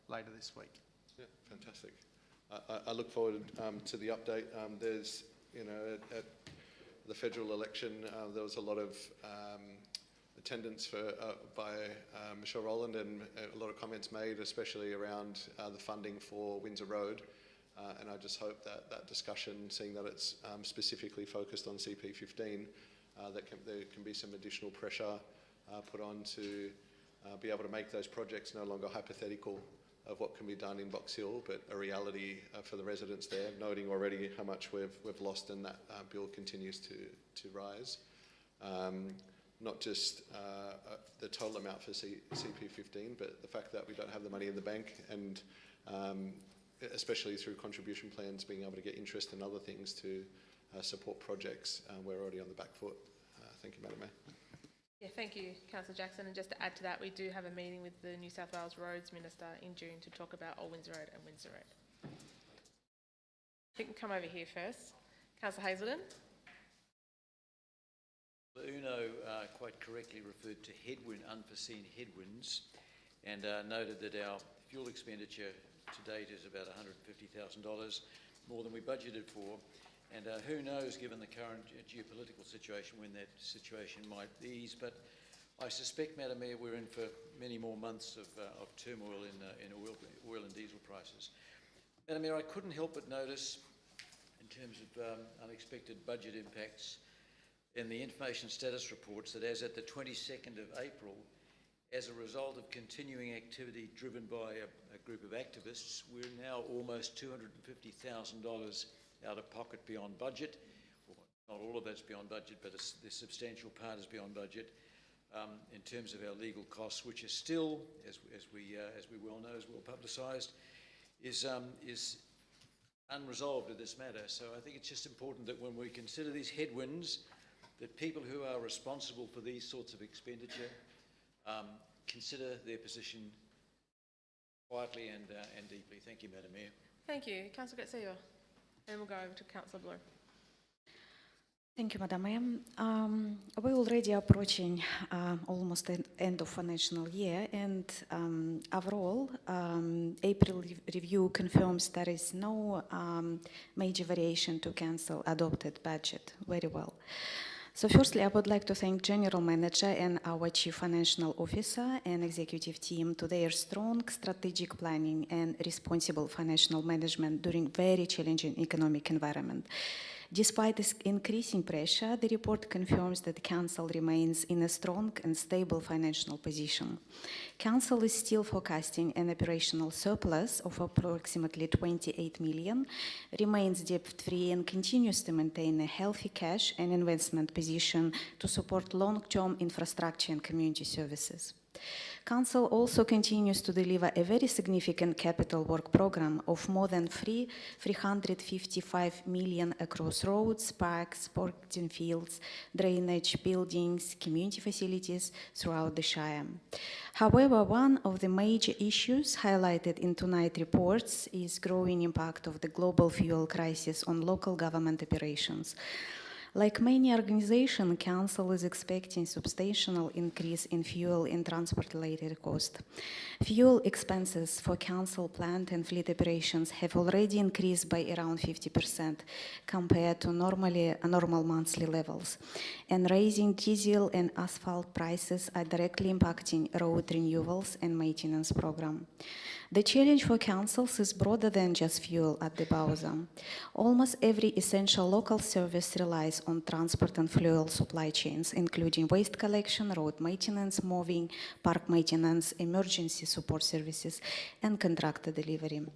later this week. Yeah, fantastic. I look forward to the update. There's, you know, at the federal election, there was a lot of attendance by Michelle Rowland and a lot of comments made, especially around the funding for Windsor Road. And I just hope that that discussion, seeing that it's specifically focused on CP15, there can be some additional pressure put on to be able to make those projects no longer hypothetical of what can be done in Box Hill, but a reality for the residents there, noting already how much we've lost and that bill continues to rise. Not just the total amount for CP15, but the fact that we don't have the money in the bank and especially through contribution plans, being able to get interest and other things to support projects, we're already on the back foot. Thank you, Madam Mayor. Yeah, thank you, Councillor Jackson. And just to add to that, we do have a meeting with the New South Wales Roads Minister in June to talk about Old Windsor Road and Windsor Road. You can come over here first. Councillor Hazelden. Uno quite correctly referred to unforeseen headwinds, and noted that our fuel expenditure to date is about $150,000, more than we budgeted for. And who knows, given the current geopolitical situation, when that situation might ease. But I suspect, Madam Mayor, we're in for many more months of turmoil in oil and diesel prices. Madam Mayor, I couldn't help but notice, in terms of unexpected budget impacts, in the information status reports, that as at the 22nd of April, as a result of continuing activity driven by a group of activists, we're now almost $250,000 out of pocket beyond budget. Well, not all of that's beyond budget, but the substantial part is beyond budget in terms of our legal costs, which is still, as we well know, is well publicised, is unresolved in this matter. So I think it's just important that when we consider these headwinds, that people who are responsible for these sorts of expenditure consider their position quietly and deeply. Thank you, Madam Mayor. Thank you. Councillor Gatsiwa. And we'll go over to Councillor Bloom. Thank you, Madam Mayor. We're already approaching almost the end of financial year, and overall, April review confirms there is no major variation to council adopted budget. Very well. So firstly, I would like to thank General Manager and our Chief Financial Officer and Executive team to their strong strategic planning and responsible financial management during very challenging economic environment. Despite this increasing pressure, the report confirms that the Council remains in a strong and stable financial position. Council is still forecasting an operational surplus of approximately 28 million, remains debt-free and continues to maintain a healthy cash and investment position to support long-term infrastructure and community services. Council also continues to deliver a very significant capital work program of more than 355 million across roads, parks, sporting fields, drainage, buildings, community facilities throughout the Shire. However, one of the major issues highlighted in tonight's reports is growing impact of the global fuel crisis on local government operations. Like many organizations, Council is expecting substantial increase in fuel and transport-related costs. Fuel expenses for Council plant and fleet operations have already increased by around 50% compared to normal monthly levels. And raising diesel and asphalt prices are directly impacting road renewals and maintenance program. The challenge for councils is broader than just fuel at the Bowser. Almost every essential local service relies on transport and fuel supply chains, including waste collection, road maintenance, moving, park maintenance, emergency support services, and contractor delivery.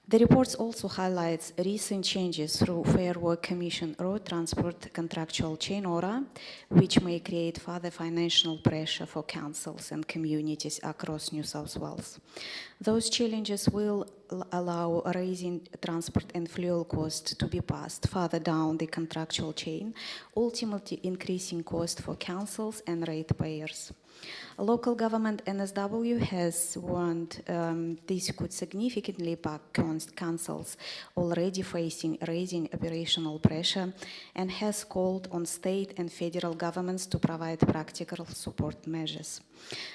The report also highlights recent changes through Fair Work Commission road transport contractual chain order, which may create further financial pressure for councils and communities across New South Wales. Those challenges will allow raising transport and fuel costs to be passed further down the contractual chain, ultimately increasing costs for councils and ratepayers. Local government NSW has warned this could significantly impact councils already facing raising operational pressure and has called on state and federal governments to provide practical support measures.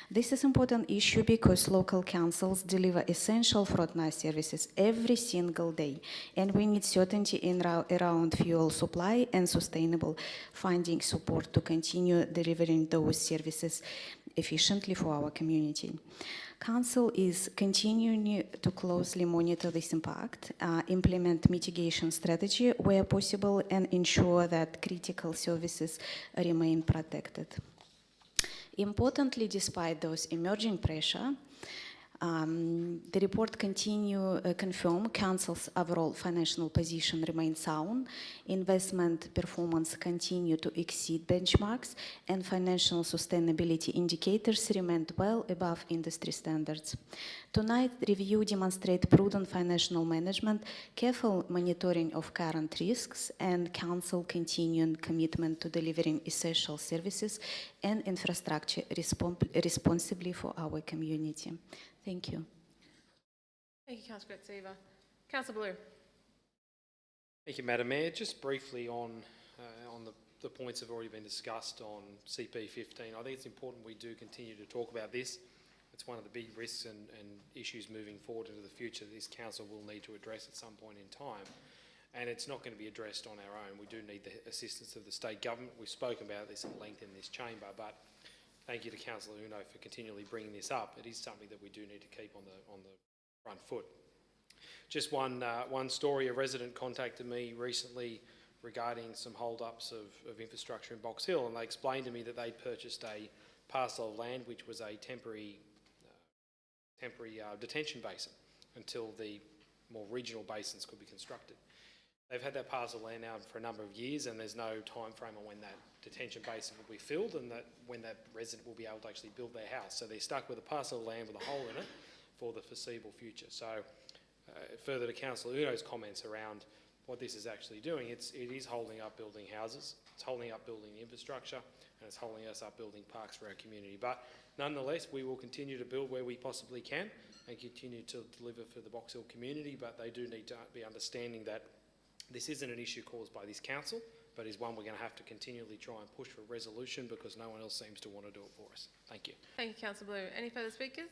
This is an important issue because local councils deliver essential frontline services every single day, and we need certainty around fuel supply and sustainable funding support to continue delivering those services efficiently for our community. Council is continuing to closely monitor this impact, implement mitigation strategy where possible, and ensure that critical services remain protected. Importantly, despite those emerging pressure, the report confirm Council's overall financial position remains sound, investment performance continue to exceed benchmarks, and financial sustainability indicators remain well above industry standards. Tonight's review demonstrates prudent financial management, careful monitoring of current risks, and Council continuing commitment to delivering essential services and infrastructure responsibly for our community. Thank you. Thank you, Councillor Grazeva. Councillor Blue. Thank you, Madam Mayor. Just briefly on the points that have already been discussed on CP15, I think it's important we do continue to talk about this. It's one of the big risks and issues moving forward into the future that this council will need to address at some point in time. And it's not going to be addressed on our own. We do need the assistance of the state government. We've spoken about this at length in this chamber, but thank you to Councillor Uno for continually bringing this up. It is something that we do need to keep on the front foot. Just one story. A resident contacted me recently regarding some hold-ups of infrastructure in Box Hill, and they explained to me that they'd purchased a parcel of land which was a temporary detention basin until the more regional basins could be constructed. They've had that parcel of land now for a number of years, and there's no time frame on when that detention basin will be filled and when that resident will be able to actually build their house. So they're stuck with a parcel of land with a hole in it for the foreseeable future. So further to Councillor Uno's comments around what this is actually doing, it is holding up building houses, it's holding up building infrastructure, and it's holding us up building parks for our community. But nonetheless, we will continue to build where we possibly can and continue to deliver for the Box Hill community, but they do need to be understanding that this isn't an issue caused by this council, but is one we're going to have to continually try and push for resolution because no one else seems to want to do it for us. Thank you. Thank you, Councillor Blue. Any further speakers?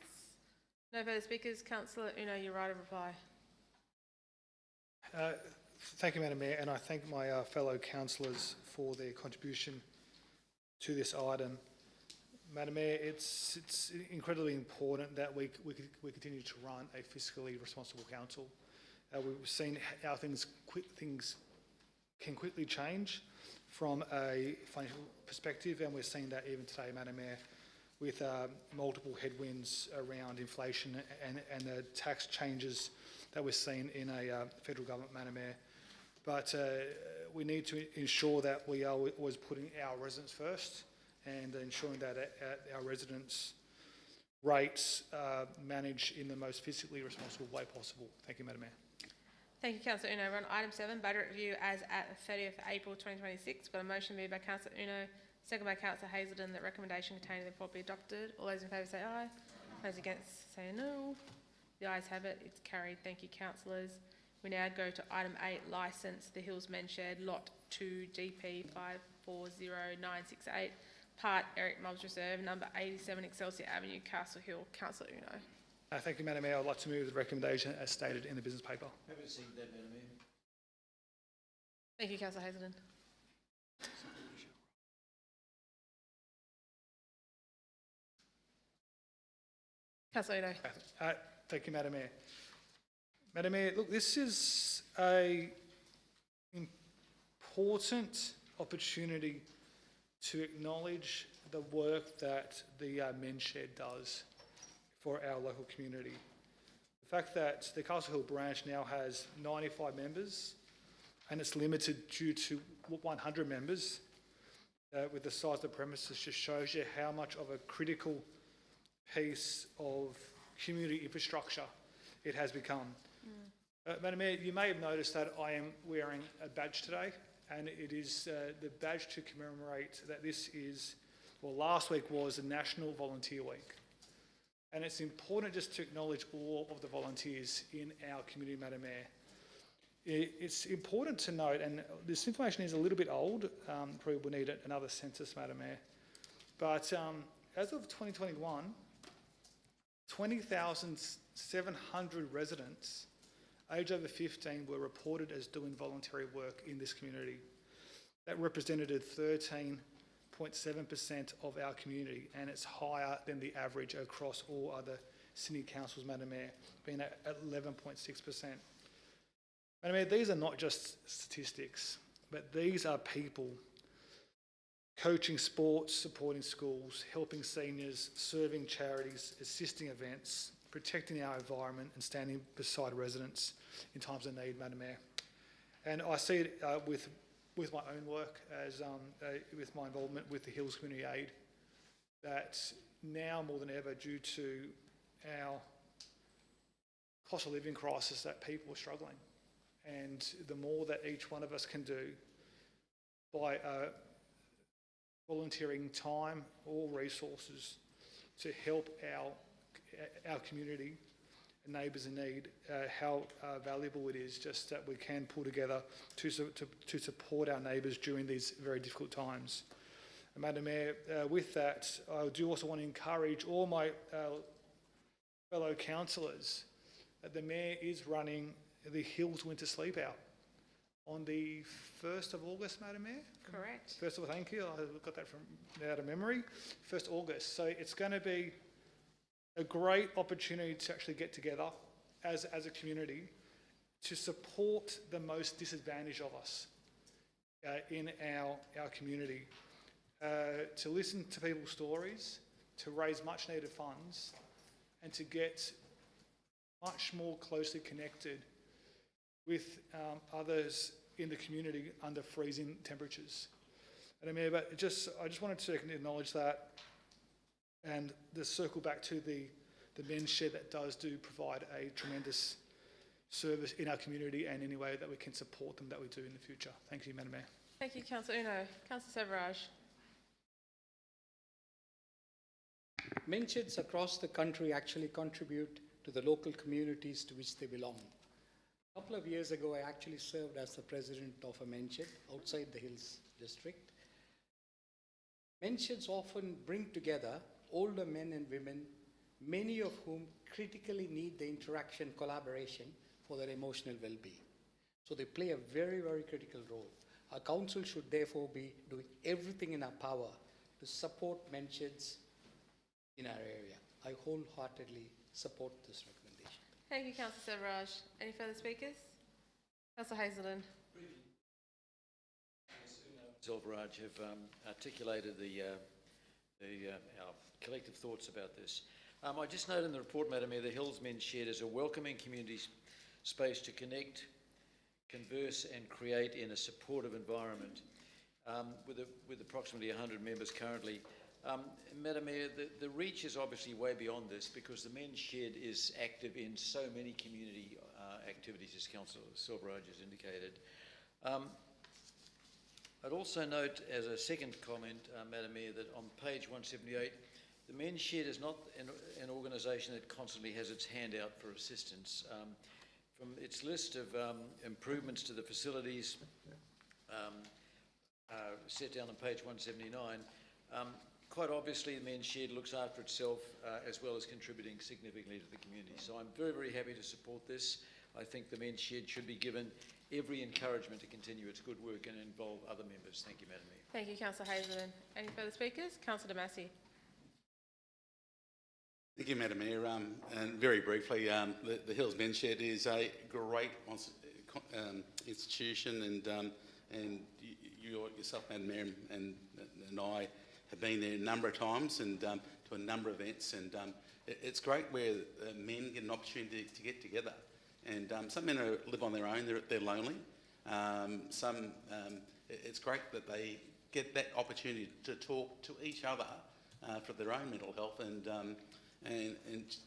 No further speakers. Councillor Uno, your right of reply. Thank you, Madam Mayor, and I thank my fellow councillors for their contribution to this item. Madam Mayor, it's incredibly important that we continue to run a fiscally responsible council. We've seen how things can quickly change from a financial perspective, and we're seeing that even today, Madam Mayor, with multiple headwinds around inflation and the tax changes that we're seeing in a federal government, Madam Mayor. But we need to ensure that we are always putting our residents first and ensuring that our residents' rates managed in the most fiscally responsible way possible. Thank you, Madam Mayor. Thank you, Councillor Uno. We're on item 7, budget review as at 30th April 2026. Got a motion moved by Councillor Uno, second by Councillor Hazelden, that recommendation contained in the report be adopted. All those in favour say aye. Those against say no. The ayes have it. It's carried. Thank you, councillors. We now go to item 8, licence the Hills Men's Shed, lot 2, GP 540968, part Eric Mobbs Reserve, number 87 Excelsior Avenue, Castle Hill. Councillor Uno. Thank you, Madam Mayor. I'd like to move the recommendation as stated in the business paper. Happy to second that, Madam Mayor. Thank you, Councillor Hazelden. Councillor Uno. Thank you, Madam Mayor. Madam Mayor, look, this is an important opportunity to acknowledge the work that the Men's Shed does for our local community. The fact that the Castle Hill branch now has 95 members and it's limited due to 100 members with the size of the premises just shows you how much of a critical piece of community infrastructure it has become. Madam Mayor, you may have noticed that I am wearing a badge today, and it is the badge to commemorate that this is, well, last week was the National Volunteer Week. And it's important just to acknowledge all of the volunteers in our community, Madam Mayor. It's important to note, and this information is a little bit old, probably will need another census, Madam Mayor, but as of 2021, 20,700 residents aged over 15 were reported as doing voluntary work in this community. That represented 13.7% of our community, and it's higher than the average across all other Sydney councils, Madam Mayor, being at 11.6%. Madam Mayor, these are not just statistics, but these are people coaching sports, supporting schools, helping seniors, serving charities, assisting events, protecting our environment and standing beside residents in times of need, Madam Mayor. And I see it with my own work as with my involvement with the Hills Community Aid, that now more than ever, due to our cost of living crisis, that people are struggling. And the more that each one of us can do by volunteering time or resources to help our community and neighbours in need, how valuable it is just that we can pull together to support our neighbours during these very difficult times. And Madam Mayor, with that, I do also want to encourage all my fellow councillors that the Mayor is running the Hills Winter Sleep Out on the 1st of August, Madam Mayor? Correct. First of all, thank you. I got that from out of memory. 1st August. So it's going to be a great opportunity to actually get together as a community to support the most disadvantaged of us in our community, to listen to people's stories, to raise much needed funds, and to get much more closely connected with others in the community under freezing temperatures. And I mean, but I just wanted to acknowledge that, and the circle back to the Men's Shed that does provide a tremendous service in our community, and any way that we can support them that we do in the future. Thank you, Madam Mayor. Thank you, Councillor Uno. Councillor Severaj. Men's sheds across the country actually contribute to the local communities to which they belong. A couple of years ago, I actually served as the president of a men's shed outside the Hills district. Men's sheds often bring together older men and women, many of whom critically need the interaction, collaboration for their emotional well-being. So they play a very, very critical role. Our council should therefore be doing everything in our power to support men's sheds in our area. I wholeheartedly support this recommendation. Thank you, Councillor Severaj. Any further speakers? Councillor Hazelden. Zelvaraj have articulated our collective thoughts about this. I just note in the report, Madam Mayor, the Hills Men's Shed is a welcoming community space to connect, converse and create in a supportive environment with approximately 100 members currently. Madam Mayor, the reach is obviously way beyond this because the Men's Shed is active in so many community activities, as Councillor Silverage has indicated. I'd also note as a second comment, Madam Mayor, that on page 178, the Men's Shed is not an organisation that constantly has its hand out for assistance. From its list of improvements to the facilities set down on page 179, quite obviously the Men's Shed looks after itself as well as contributing significantly to the community. So I'm very, very happy to support this. I think the Men's Shed should be given every encouragement to continue its good work and involve other members. Thank you, Madam Mayor. Thank you, Councillor Hazelden. Any further speakers? Councillor Massey. Thank you, Madam Mayor. And very briefly, the Hills Men's Shed is a great institution, and yourself, Madam Mayor, and I have been there a number of times and to a number of events, and it's great where men get an opportunity to get together. And some men live on their own; they're lonely. It's great that they get that opportunity to talk to each other for their own mental health and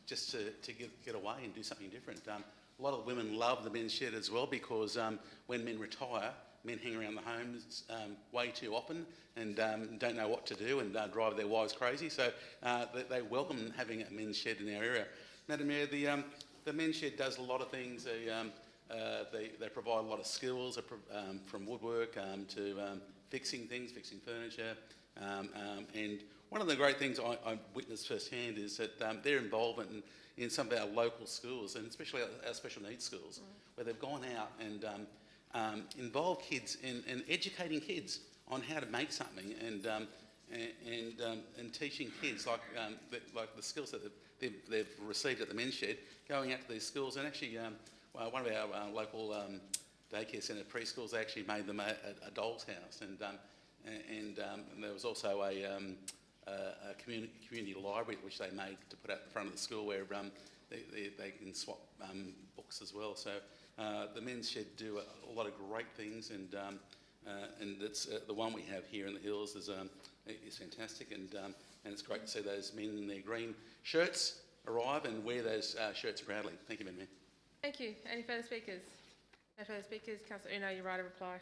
just to get away and do something different. A lot of women love the Men's Shed as well because when men retire, men hang around the homes way too often and don't know what to do and drive their wives crazy. So they welcome having a Men's Shed in our area. Madam Mayor, the Men's Shed does a lot of things. They provide a lot of skills from woodwork to fixing things, fixing furniture. And one of the great things I witnessed firsthand is that their involvement in some of our local schools, and especially our special needs schools, where they've gone out and involved kids in educating kids on how to make something and teaching kids like the skills that they've received at the Men's Shed, going out to these schools. And actually, one of our local daycare centre preschools, they actually made them a doll's house, and there was also a community library which they made to put out in front of the school where they can swap books as well. So the Men's Shed do a lot of great things, and it's the one we have here in the Hills is fantastic, and it's great to see those men in their green shirts arrive and wear those shirts proudly. Thank you, Madam Mayor. Thank you. Any further speakers? No further speakers. Councillor Uno, you're right to reply.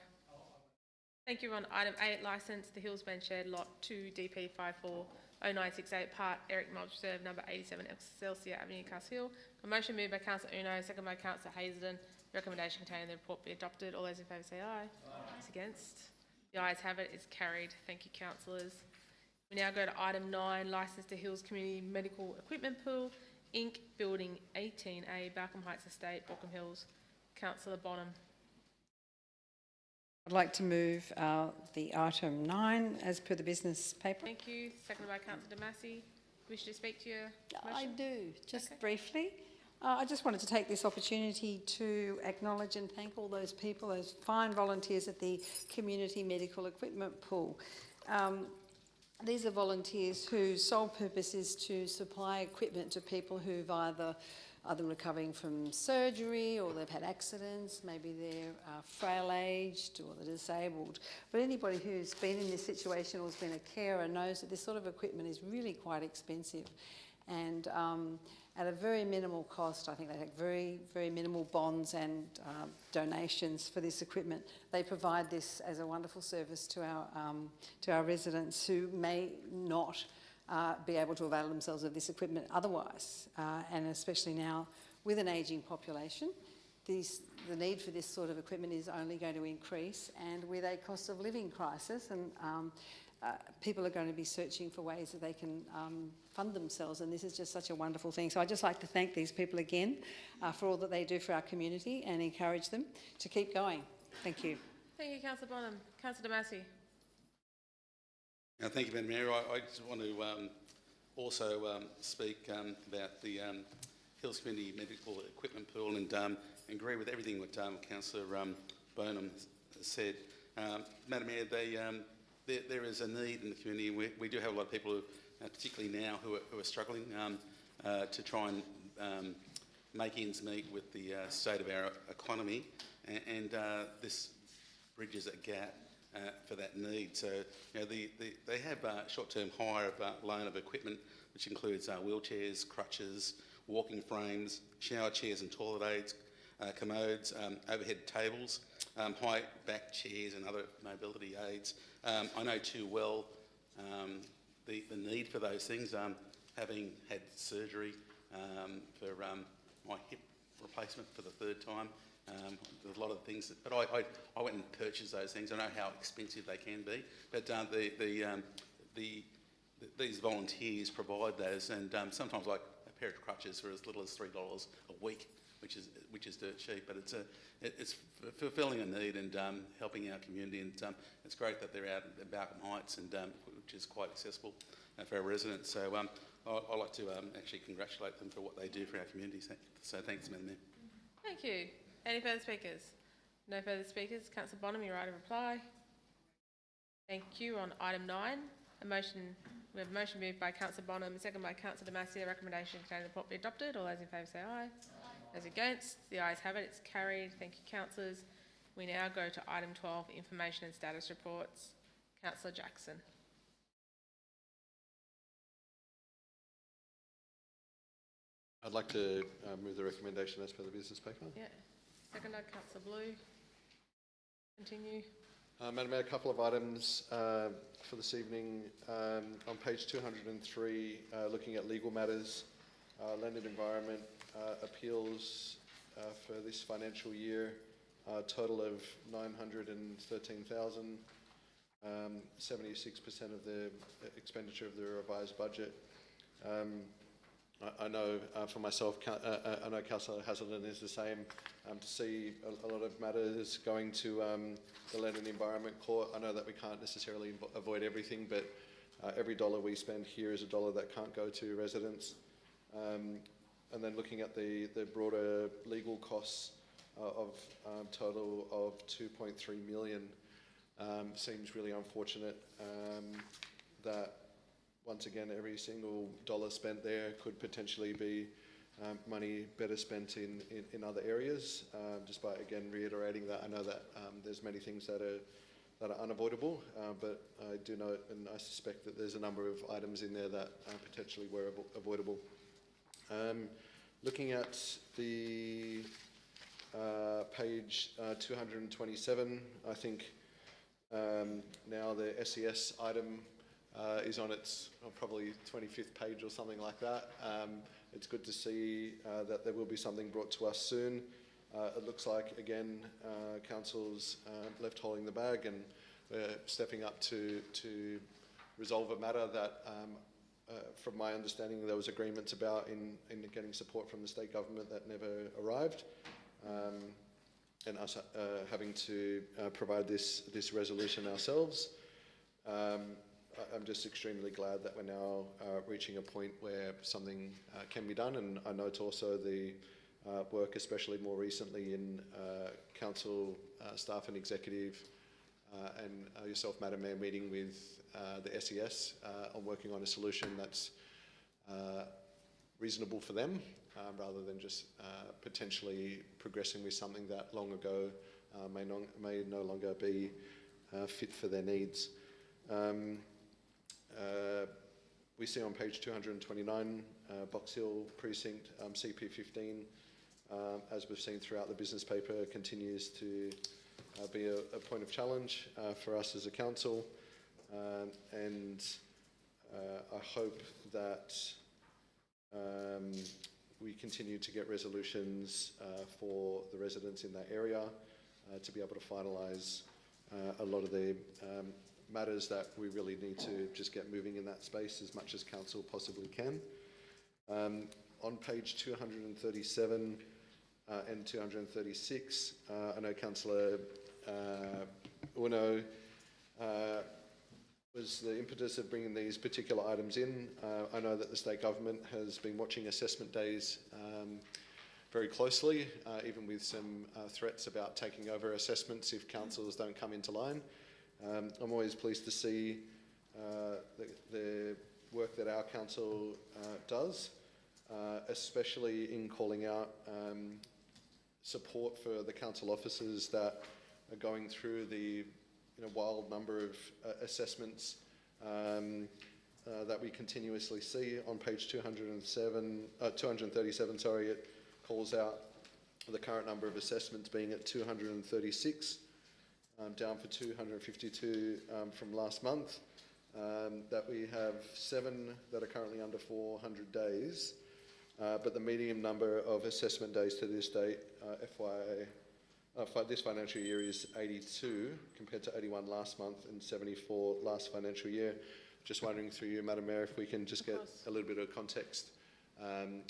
Thank you. On item 8, licence the Hills Men's Shed, lot 2, DP 540968, part Eric Mulch Reserve, number 87 Excelsior Avenue, Castle Hill. A motion moved by Councillor Uno, second by Councillor Hazelden. Recommendation contained in the report be adopted. All those in favour say aye. Those against? The ayes have it. It's carried. Thank you, councillors. We now go to item 9, licence to Hills Community Medical Equipment Pool, Inc., Building 18A, Balcombe Heights Estate, Balcombe Hills. Councillor Bonham. I'd like to move the item 9 as per the business paper. Thank you. Seconded by Councillor Massey. Wish to speak to your motion? I do, just briefly. I just wanted to take this opportunity to acknowledge and thank all those people, those fine volunteers at the Community Medical Equipment Pool. These are volunteers whose sole purpose is to supply equipment to people who've either recovering from surgery, or they've had accidents, maybe they're frail-aged or they're disabled. But anybody who's been in this situation or has been a carer knows that this sort of equipment is really quite expensive. And at a very minimal cost, I think they take very, very minimal bonds and donations for this equipment. They provide this as a wonderful service to our residents who may not be able to avail themselves of this equipment otherwise, and especially now with an ageing population, the need for this sort of equipment is only going to increase, and with a cost of living crisis, and people are going to be searching for ways that they can fund themselves, and this is just such a wonderful thing. So I'd just like to thank these people again for all that they do for our community and encourage them to keep going. Thank you. Thank you, Councillor Bonham. Councillor Massey. Thank you, Madam Mayor. I just want to also speak about the Hills Community Medical Equipment Pool and agree with everything that Councillor Bonham said. Madam Mayor, there is a need in the community. We do have a lot of people, particularly now, who are struggling to try and make ends meet with the state of our economy, and this bridges a gap for that need. So, they have short-term hire of loan of equipment, which includes wheelchairs, crutches, walking frames, shower chairs and toilet aids, commodes, overhead tables, high back chairs and other mobility aids. I know too well the need for those things, having had surgery for my hip replacement for the third time. There's a lot of things, but I went and purchased those things. I know how expensive they can be, but these volunteers provide those, and sometimes like a pair of crutches for as little as $3 a week, which is dirt cheap. But it's fulfilling a need and helping our community, and it's great that they're out at Balcombe Heights, and which is quite accessible for our residents. So I'd like to actually congratulate them for what they do for our communities. So thanks, Madam Mayor. Thank you. Any further speakers? No further speakers. Councillor Bonham, your right of reply. Thank you. On item 9, we have a motion moved by Councillor Bonham, second by Councillor Damasi. The recommendation containing the report be adopted. All those in favour say aye. Those against, the ayes have it. It's carried. Thank you, councillors. We now go to item 12, information and status reports. Councillor Jackson. I'd like to move the recommendation as per the business paper. Yeah. Seconded, Councillor Blue. Continue. Madam Mayor, a couple of items for this evening. On page 203, looking at legal matters, land and environment appeals for this financial year, a total of 913,000, 76% of the expenditure of the revised budget. I know for myself, I know Councillor Hazelden is the same, to see a lot of matters going to the Land and Environment Court. I know that we can't necessarily avoid everything, but every dollar we spend here is a dollar that can't go to residents. And then looking at the broader legal costs of total of 2.3 million, seems really unfortunate that once again, every single dollar spent there could potentially be money better spent in other areas. Just by again reiterating that, I know that there's many things that are unavoidable, but I do know and I suspect that there's a number of items in there that potentially were avoidable. Looking at the page 227, I think now the SES item is on its probably 25th page or something like that. It's good to see that there will be something brought to us soon. It looks like, again, Council's left holding the bag, and we're stepping up to resolve a matter that, from my understanding, there was agreements about in getting support from the state government that never arrived. And us having to provide this resolution ourselves. I'm just extremely glad that we're now reaching a point where something can be done, and I note also the work, especially more recently in council staff and executive and yourself, Madam Mayor, meeting with the SES on working on a solution that's reasonable for them, rather than just potentially progressing with something that long ago may no longer be fit for their needs. We see on page 229, Box Hill Precinct, CP15, as we've seen throughout the business paper, continues to be a point of challenge for us as a council, and I hope that we continue to get resolutions for the residents in that area to be able to finalise a lot of the matters that we really need to just get moving in that space as much as council possibly can. On page 237 and 236, I know Councillor Uno was the impetus of bringing these particular items in. I know that the state government has been watching assessment days very closely, even with some threats about taking over assessments if councils don't come into line. I'm always pleased to see the work that our council does, especially in calling out support for the council officers that are going through the wild number of assessments that we continuously see. On page 237, sorry, it calls out the current number of assessments being at 236, down for 252 from last month. That we have 7 that are currently under 400 days, but the median number of assessment days to this date, this financial year, is 82 compared to 81 last month and 74 last financial year. Just wondering through you, Madam Mayor, if we can just get a little bit of context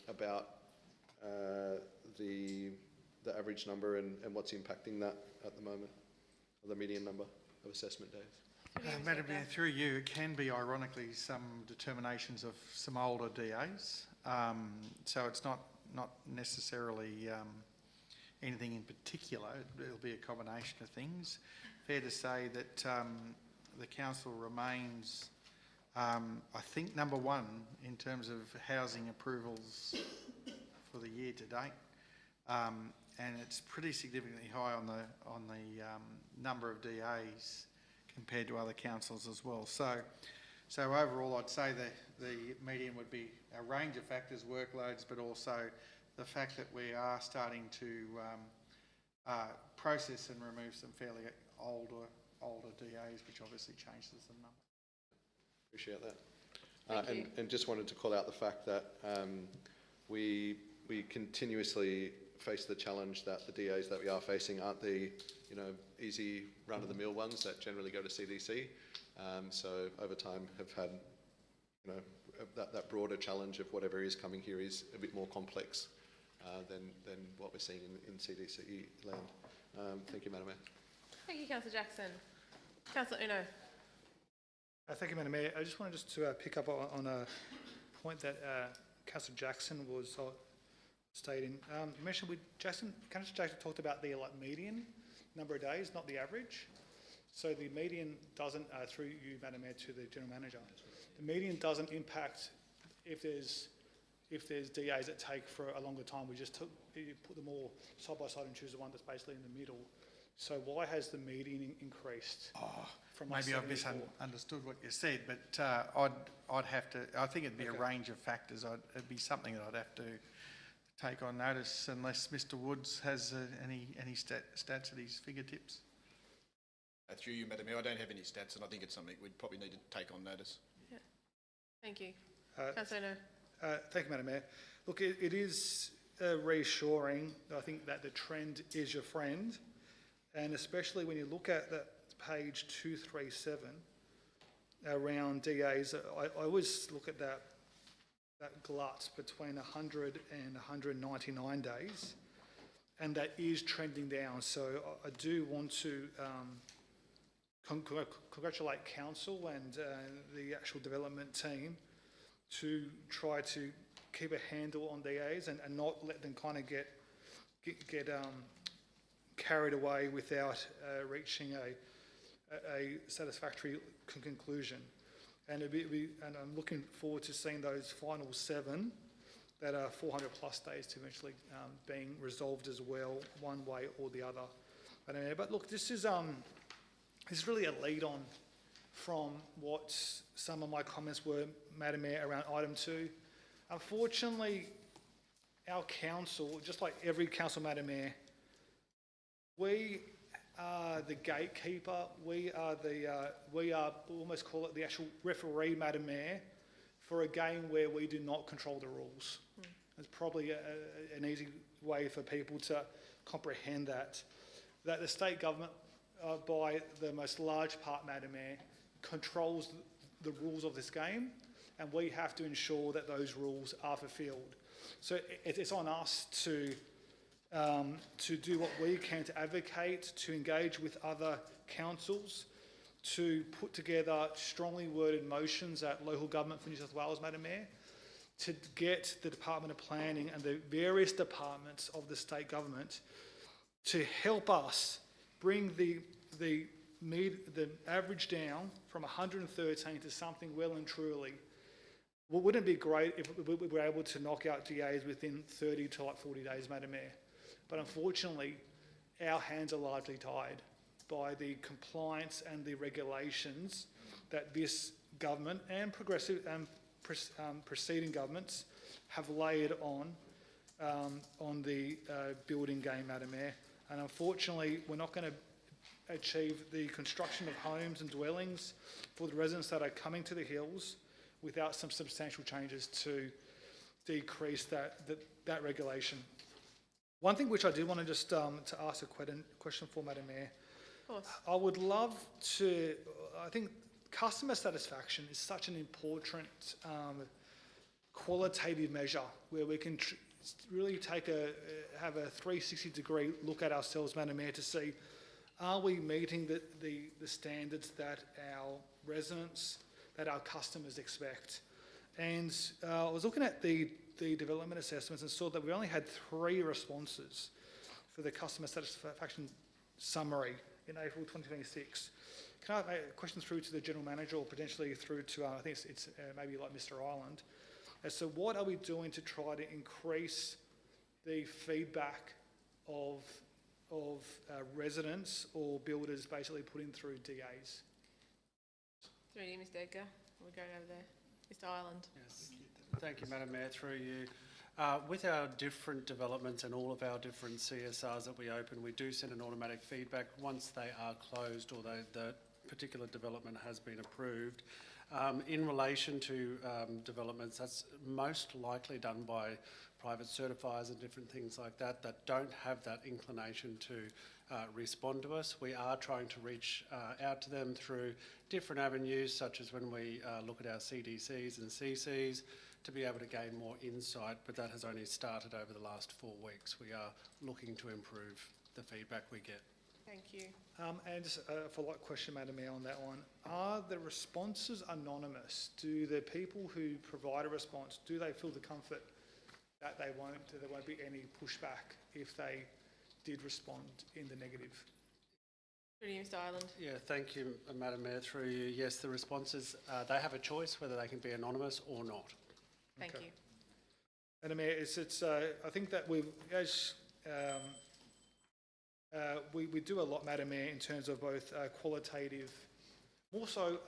about the average number and what's impacting that at the moment, or the median number of assessment days. Madam Mayor, through you, it can be ironically some determinations of some older DAs. So it's not necessarily anything in particular. It'll be a combination of things. Fair to say that the council remains, I think, number 1 in terms of housing approvals for the year to date, and it's pretty significantly high on the number of DAs compared to other councils as well. So overall, I'd say that the median would be a range of factors, workloads, but also the fact that we are starting to process and remove some fairly older DAs, which obviously changes the number. Appreciate that. And just wanted to call out the fact that we continuously face the challenge that the DAs that we are facing aren't the easy run-of-the-mill ones that generally go to CDC. So over time have had that broader challenge of whatever is coming here is a bit more complex than what we're seeing in CDC land. Thank you, Madam Mayor. Thank you, Councillor Jackson. Councillor Uno. Thank you, Madam Mayor. I just wanted to pick up on a point that Councillor Jackson was stating. You mentioned Councillor Jackson talked about the median number of days, not the average. So the median doesn't, through you, Madam Mayor, to the General Manager, the median doesn't impact if there's DAs that take for a longer time. We just put them all side by side and choose the one that's basically in the middle. So why has the median increased? Maybe I've misunderstood what you said, but I'd have to. I think it'd be a range of factors. It'd be something that I'd have to take on notice, unless Mr. Woods has any stats at his fingertips. Through you, Madam Mayor, I don't have any stats, and I think it's something we'd probably need to take on notice. Yeah. Thank you. Councillor No. Thank you, Madam Mayor. Look, it is reassuring, I think, that the trend is your friend, and especially when you look at that page 237 around DAs, I always look at that glut between 100 and 199 days, and that is trending down. So I do want to congratulate Council and the actual development team to try to keep a handle on DAs and not let them kind of get carried away without reaching a satisfactory conclusion. And I'm looking forward to seeing those final 7 that are 400 plus days to eventually being resolved as well, one way or the other. But look, this is really a lead on from what some of my comments were, Madam Mayor, around item 2. Unfortunately, our council, just like every council, Madam Mayor, we are the gatekeeper. We are almost call it the actual referee, Madam Mayor, for a game where we do not control the rules. It's probably an easy way for people to comprehend that the state government, by the most large part, Madam Mayor, controls the rules of this game, and we have to ensure that those rules are fulfilled. So it's on us to do what we can to advocate, to engage with other councils, to put together strongly worded motions at local government for New South Wales, Madam Mayor, to get the Department of Planning and the various departments of the state government to help us bring the average down from 113 to something well and truly. Well, wouldn't it be great if we were able to knock out DAs within 30 to like 40 days, Madam Mayor? But unfortunately, our hands are largely tied by the compliance and the regulations that this government and progressive and preceding governments have laid on the building game, Madam Mayor. And unfortunately, we're not going to achieve the construction of homes and dwellings for the residents that are coming to the hills without some substantial changes to decrease that regulation. One thing which I did want to just to ask a question for, Madam Mayor. Of course. I would love to, I think customer satisfaction is such an important qualitative measure where we can really have a 360-degree look at ourselves, Madam Mayor, to see are we meeting the standards that our residents, that our customers expect. And I was looking at the development assessments and saw that we only had 3 responses for the customer satisfaction summary in April 2026. Can I make a question through to the General Manager or potentially through to, I think it's maybe like Mr. Ireland, as to what are we doing to try to increase the feedback of residents or builders basically putting through DAs? Through you, Mr. Edgar. We're going over there. Mr. Ireland. Yes. Thank you, Madam Mayor, through you. With our different developments and all of our different CSRs that we open, we do send an automatic feedback once they are closed or the particular development has been approved. In relation to developments, that's most likely done by private certifiers and different things like that that don't have that inclination to respond to us. We are trying to reach out to them through different avenues, such as when we look at our CDCs and CCs, to be able to gain more insight, but that has only started over the last 4 weeks. We are looking to improve the feedback we get. Thank you. And just a follow-up question, Madam Mayor, on that one. Are the responses anonymous? Do the people who provide a response, do they feel the comfort that there won't be any pushback if they did respond in the negative? Through you, Mr. Ireland. Yeah, thank you, Madam Mayor, through you. Yes, the responses, they have a choice whether they can be anonymous or not. Thank you. Madam Mayor, I think that we do a lot, Madam Mayor, in terms of both qualitative, more so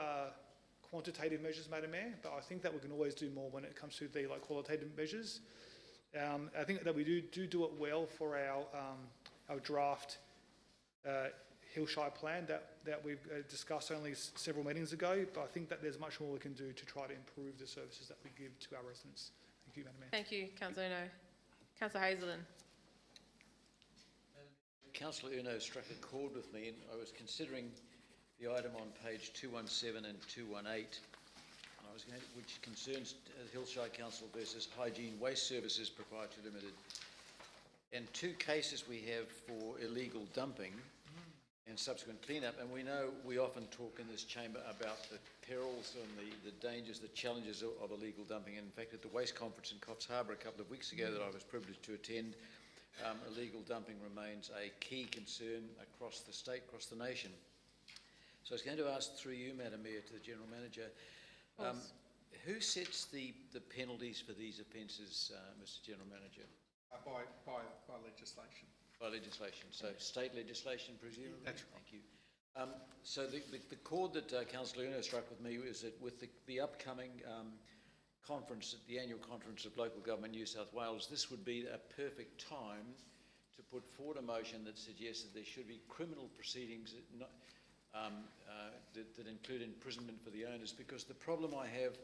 quantitative measures, Madam Mayor, but I think that we can always do more when it comes to the qualitative measures. I think that we do it well for our draft Hillshire plan that we've discussed only several meetings ago, but I think that there's much more we can do to try to improve the services that we give to our residents. Thank you, Madam Mayor. Thank you, Councillor Urno. Councillor Hazelden. Councillor Urno struck a chord with me, and I was considering the item on page 217 and 218, which concerns Hillshire Council versus Hygiene Waste Services Proprietary Limited. And 2 cases we have for illegal dumping and subsequent clean-up, and we often talk in this chamber about the perils and the dangers, the challenges of illegal dumping. And in fact, at the Waste Conference in Coffs Harbour a couple of weeks ago that I was privileged to attend, illegal dumping remains a key concern across the state, across the nation. So I was going to ask through you, Madam Mayor, to the General Manager, who sets the penalties for these offences, Mr. General Manager? By legislation. By legislation, so state legislation, presumably? That's right. Thank you. So the chord that Councillor Urno struck with me is that with the upcoming conference, the annual conference of Local Government New South Wales, this would be a perfect time to put forward a motion that suggests that there should be criminal proceedings that include imprisonment for the owners, because the problem I have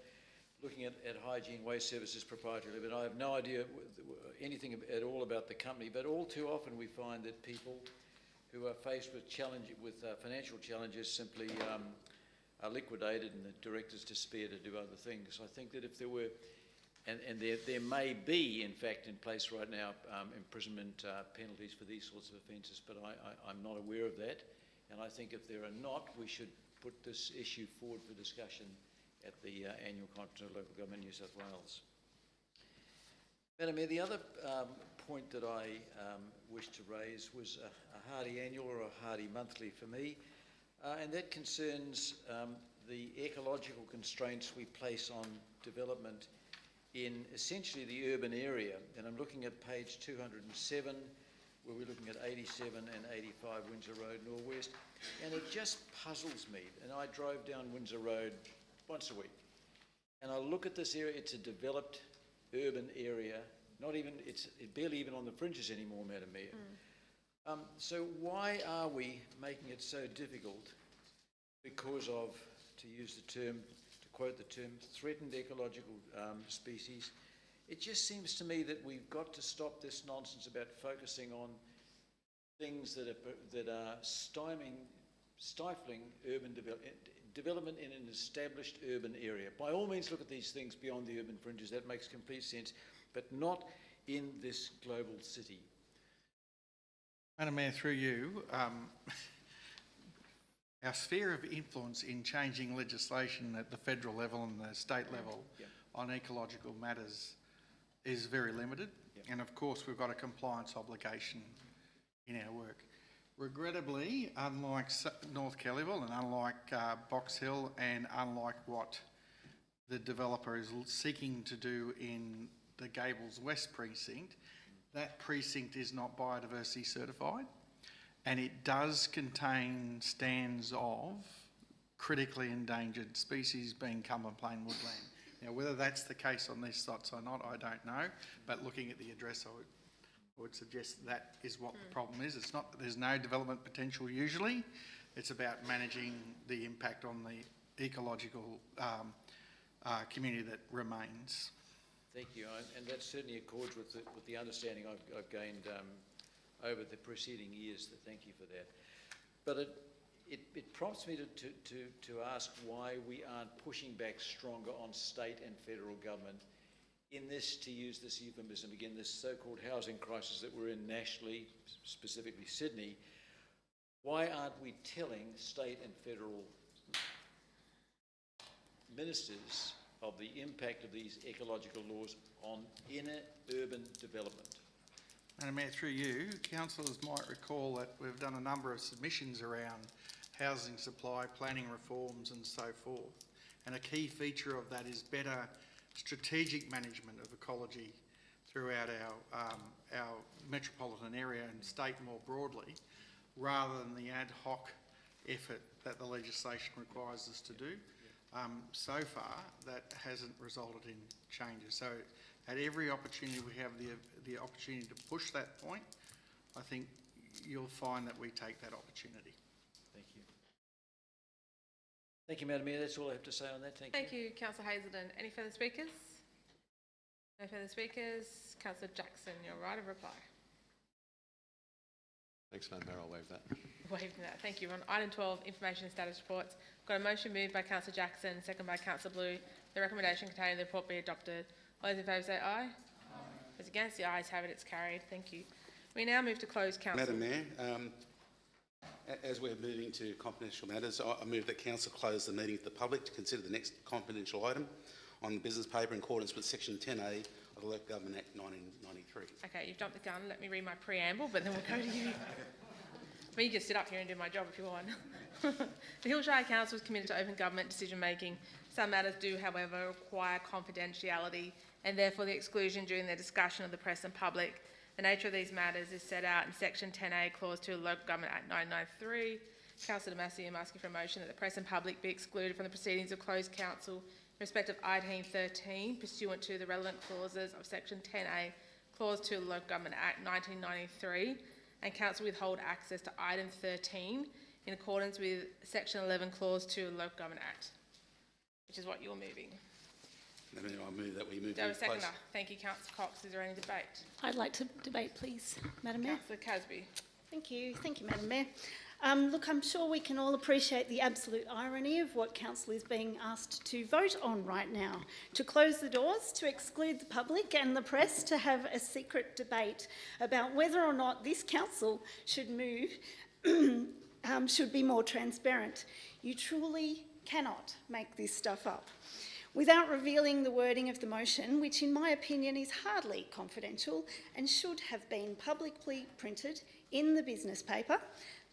looking at Hygiene Waste Services Proprietary Limited, I have no idea anything at all about the company, but all too often we find that people who are faced with financial challenges simply are liquidated and the directors disappear to do other things. I think that if there were, and there may be in fact in place right now imprisonment penalties for these sorts of offences, but I'm not aware of that, and I think if there are not, we should put this issue forward for discussion at the annual conference of Local Government New South Wales. Madam Mayor, the other point that I wish to raise was a Hardy annual or a Hardy monthly for me, and that concerns the ecological constraints we place on development in essentially the urban area. And I'm looking at page 207, where we're looking at 87 and 85 Windsor Road Northwest, and it just puzzles me. And I drove down Windsor Road once a week, and I look at this area. It's a developed urban area, it's barely even on the fringes anymore, Madam Mayor. So why are we making it so difficult? Because of, to use the term, to quote the term, threatened ecological species. It just seems to me that we've got to stop this nonsense about focusing on things that are stifling urban development in an established urban area. By all means, look at these things beyond the urban fringes. That makes complete sense, but not in this global city. Madam Mayor, through you, our sphere of influence in changing legislation at the federal level and the state level on ecological matters is very limited. And of course, we've got a compliance obligation in our work. Regrettably, unlike North Kellyville and unlike Box Hill and unlike what the developer is seeking to do in the Gables West precinct, that precinct is not biodiversity certified, and it does contain stands of critically endangered species being common plain woodland. Now, whether that's the case on these sites or not, I don't know, but looking at the address, I would suggest that is what the problem is. It's not that there's no development potential usually, it's about managing the impact on the ecological community that remains. Thank you, and that certainly accords with the understanding I've gained over the preceding years. Thank you for that. But it prompts me to ask why we aren't pushing back stronger on state and federal government in this, to use this euphemism again, this so-called housing crisis that we're in nationally, specifically Sydney. Why aren't we telling state and federal ministers of the impact of these ecological laws on inner urban development? Madam Mayor, through you, councillors might recall that we've done a number of submissions around housing supply, planning reforms and so forth. And a key feature of that is better strategic management of ecology throughout our metropolitan area and state more broadly, rather than the ad hoc effort that the legislation requires us to do. So far, that hasn't resulted in changes. So at every opportunity we have the opportunity to push that point, I think you'll find that we take that opportunity. Thank you. Thank you, Madam Mayor. That's all I have to say on that. Thank you, Councillor Hazelden. Any further speakers? No further speakers. Councillor Jackson, your right of reply. Thanks, Madam Mayor. I'll waive that. Waiving that. Thank you. On item 12, information and status reports. Got a motion moved by Councillor Jackson, second by Councillor Blue. The recommendation contained in the report be adopted. All those in favour say aye. Those against, the ayes have it. It's carried. Thank you. We now move to closed council. Madam Mayor, as we're moving to confidential matters, I move that council close the meeting to the public to consider the next confidential item on the business paper in accordance with Section 10A of the Local Government Act 1993. Okay, you've jumped the gun. Let me read my preamble, but then we'll go to you. Well, you can sit up here and do my job if you want. The Hillshire Council is committed to open government decision making. Some matters do, however, require confidentiality and therefore the exclusion during the discussion of the press and public. The nature of these matters is set out in Section 10A, Clause 2 of the Local Government Act 1993. Councillor Damasi, I'm asking for a motion that the press and public be excluded from the proceedings of closed council in respect of item 13, pursuant to the relevant clauses of Section 10A, Clause 2 of the Local Government Act 1993, and council withhold access to item 13 in accordance with Section 11, Clause 2 of the Local Government Act, which is what you're moving. Madam Mayor, I move that we move Do I have a to close. seconder? Thank you, Councillor Cox. Is there any debate? I'd like to debate, please, Madam Mayor. Councillor Casby. Thank you, Madam Mayor. Look, I'm sure we can all appreciate the absolute irony of what council is being asked to vote on right now. To close the doors, to exclude the public and the press, to have a secret debate about whether or not this council should move, should be more transparent. You truly cannot make this stuff up. Without revealing the wording of the motion, which in my opinion is hardly confidential and should have been publicly printed in the business paper,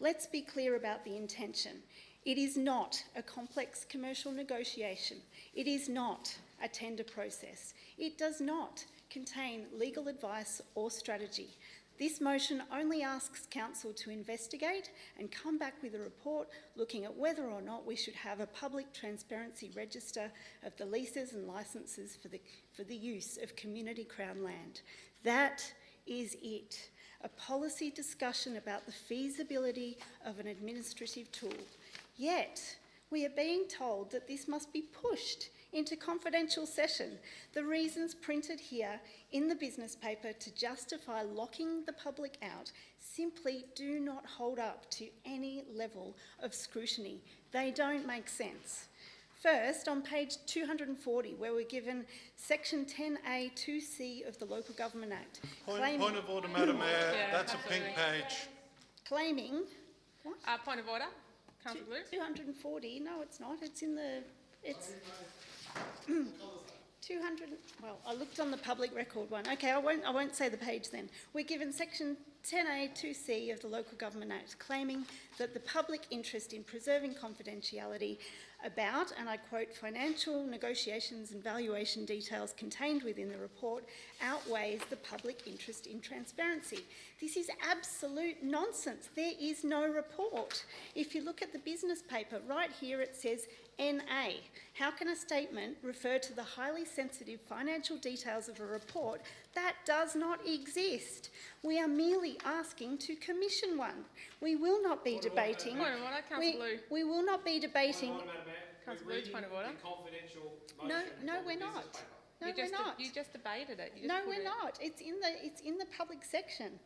let's be clear about the intention. It is not a complex commercial negotiation. It is not a tender process. It does not contain legal advice or strategy. This motion only asks Council to investigate and come back with a report looking at whether or not we should have a public transparency register of the leases and licences for the use of community Crown land. That is it. A policy discussion about the feasibility of an administrative tool. Yet, we are being told that this must be pushed into confidential session. The reasons printed here in the business paper to justify locking the public out simply do not hold up to any level of scrutiny. They don't make sense. First, on page 240, where we're given section 10A 2C of the Local Government Act. Point of order, Madam Mayor. That's a pink page. Claiming, what? Point of order, Councillor Blue. 240, no it's not, it's in the, it's 200, well, I looked on the public record one. Okay, I won't say the page then. We're given section 10A 2C of the Local Government Act, claiming that the public interest in preserving confidentiality about, and I quote, financial negotiations and valuation details contained within the report outweighs the public interest in transparency. This is absolute nonsense. There is no report. If you look at the business paper, right here it says NA. How can a statement refer to the highly sensitive financial details of a report that does not exist? We are merely asking to commission one. We will not be debating. Point of order, Councillor Blue. We will not be debating. Councillor Blue, point of order. No, we're not. No, we're not. You just debated it. No, we're not. It's in the public section.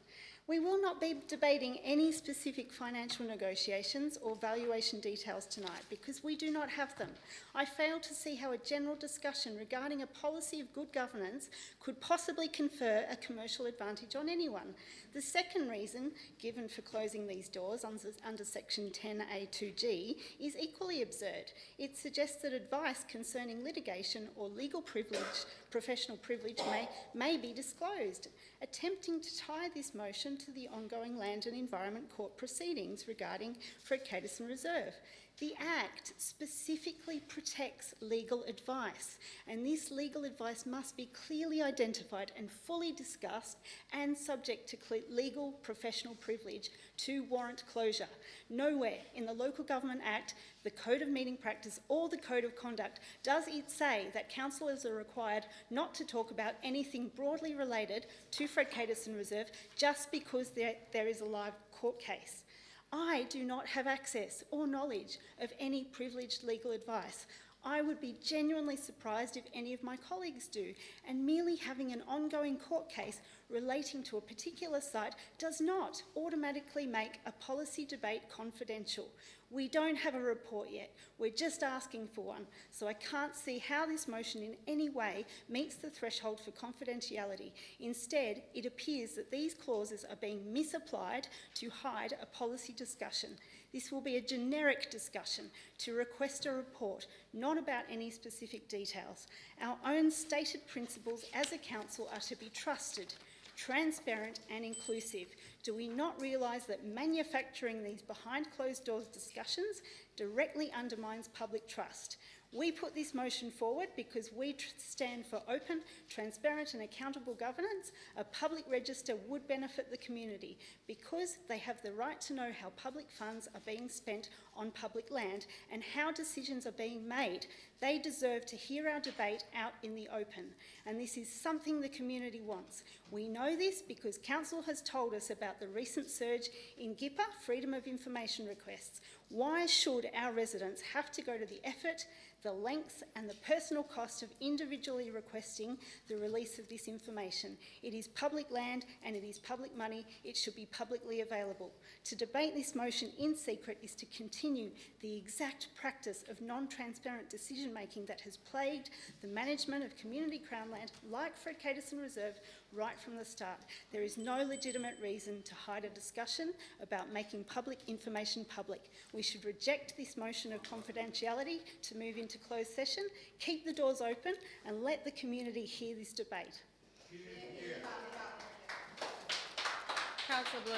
We will not be debating any specific financial negotiations or valuation details tonight because we do not have them. I fail to see how a general discussion regarding a policy of good governance could possibly confer a commercial advantage on anyone. The second reason given for closing these doors under section 10A2G is equally absurd. It suggests that advice concerning litigation or legal privilege, professional privilege may be disclosed, attempting to tie this motion to the ongoing Land and Environment Court proceedings regarding Fred Caterson Reserve. The Act specifically protects legal advice, and this legal advice must be clearly identified and fully discussed and subject to legal professional privilege to warrant closure. Nowhere in the Local Government Act, the Code of Meeting Practice or the Code of Conduct does it say that councillors are required not to talk about anything broadly related to Fred Caterson Reserve just because there is a live court case. I do not have access or knowledge of any privileged legal advice. I would be genuinely surprised if any of my colleagues do, and merely having an ongoing court case relating to a particular site does not automatically make a policy debate confidential. We don't have a report yet. We're just asking for one, so I can't see how this motion in any way meets the threshold for confidentiality. Instead, it appears that these clauses are being misapplied to hide a policy discussion. This will be a generic discussion to request a report, not about any specific details. Our own stated principles as a council are to be trusted, transparent and inclusive. Do we not realise that manufacturing these behind closed doors discussions directly undermines public trust? We put this motion forward because we stand for open, transparent and accountable governance. A public register would benefit the community because they have the right to know how public funds are being spent on public land and how decisions are being made. They deserve to hear our debate out in the open, and this is something the community wants. We know this because Council has told us about the recent surge in GIPA, Freedom of Information requests. Why should our residents have to go to the effort, the lengths and the personal cost of individually requesting the release of this information? It is public land and it is public money. It should be publicly available. To debate this motion in secret is to continue the exact practice of non-transparent decision decision-making that has plagued the management of community Crown land like Fred Caterson Reserve right from the start. There is no legitimate reason to hide a discussion about making public information public. We should reject this motion of confidentiality to move into closed session, keep the doors open and let the community hear this debate. Councillor Blue.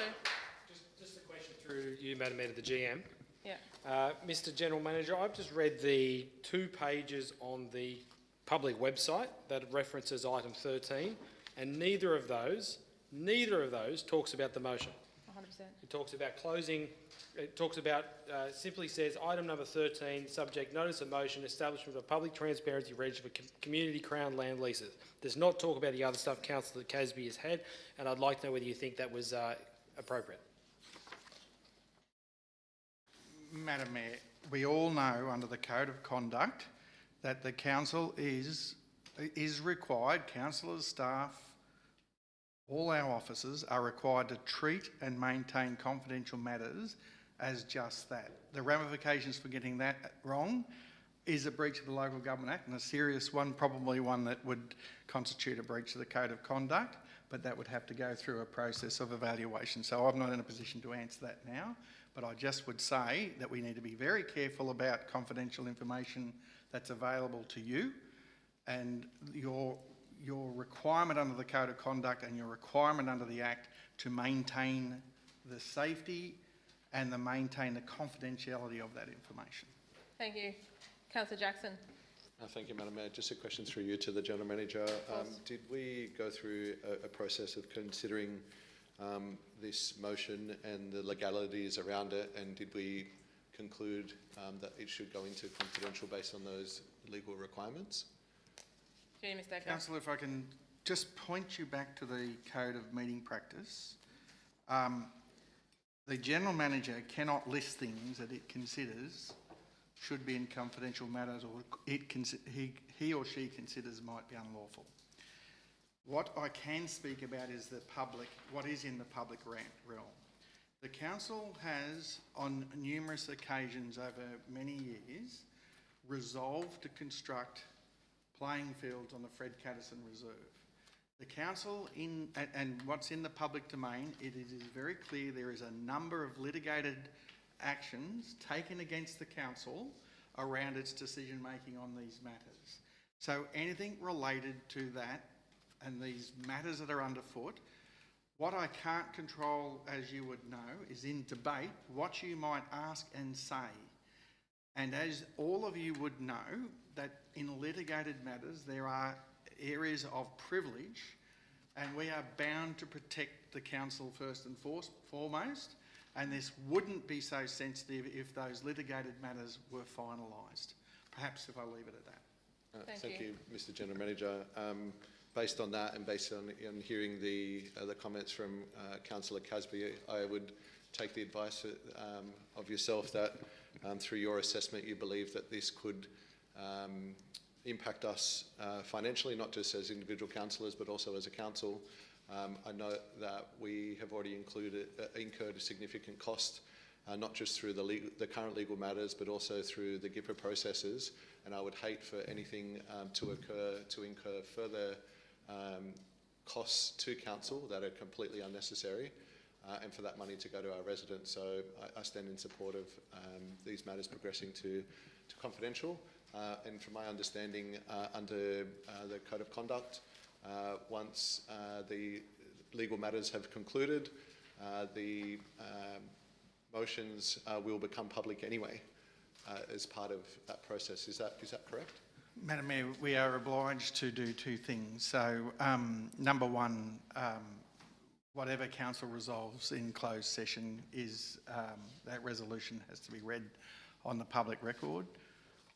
Just a question through you, Madam Mayor, to the GM. Yeah. Mr General Manager, I've just read the 2 pages on the public website that references item 13, and neither of those talks about the motion. 100%. It talks about closing, it talks about, simply says, item number 13, subject notice of motion, establishment of a public transparency register for community Crown land leases. Does not talk about the other stuff Councillor Casby has had, and I'd like to know whether you think that was appropriate. Madam Mayor, we all know under the Code of Conduct that the council is required, councillors, staff, all our officers are required to treat and maintain confidential matters as just that. The ramifications for getting that wrong is a breach of the Local Government Act, and a serious one, probably one that would constitute a breach of the Code of Conduct, but that would have to go through a process of evaluation. So I'm not in a position to answer that now, but I just would say that we need to be very careful about confidential information that's available to you, and your requirement under the Code of Conduct and your requirement under the Act to maintain the safety and to maintain the confidentiality of that information. Thank you. Councillor Jackson. Thank you, Madam Mayor. Just a question through you to the General Manager. Did we go through a process of considering this motion and the legalities around it, and did we conclude that it should go into confidential based on those legal requirements? Councillor, if I can just point you back to the Code of Meeting Practice. The General Manager cannot list things that it considers should be in confidential matters, or he or she considers might be unlawful. What I can speak about is what is in the public realm. The Council has, on numerous occasions over many years, resolved to construct playing fields on the Fred Caterson Reserve. The Council, and what's in the public domain, it is very clear there is a number of litigated actions taken against the Council around its decision-making on these matters. So anything related to that and these matters that are underfoot, what I can't control, as you would know, is in debate what you might ask and say. And as all of you would know, that in litigated matters there are areas of privilege, and we are bound to protect the Council first and foremost, and this wouldn't be so sensitive if those litigated matters were finalised. Perhaps if I leave it at that. Thank you, Mr General Manager. Based on that and based on hearing the comments from Councillor Casby, I would take the advice of yourself that through your assessment you believe that this could impact us financially, not just as individual councillors but also as a council. I know that we have already incurred a significant cost, not just through the current legal matters but also through the GIPA processes, and I would hate for anything to incur further costs to council that are completely unnecessary, and for that money to go to our residents. So I stand in support of these matters progressing to confidential, and from my understanding under the Code of Conduct, once the legal matters have concluded, the motions will become public anyway as part of that process. Is that correct? Madam Mayor, we are obliged to do 2 things. So, number one, whatever council resolves in closed session is that resolution has to be read on the public record.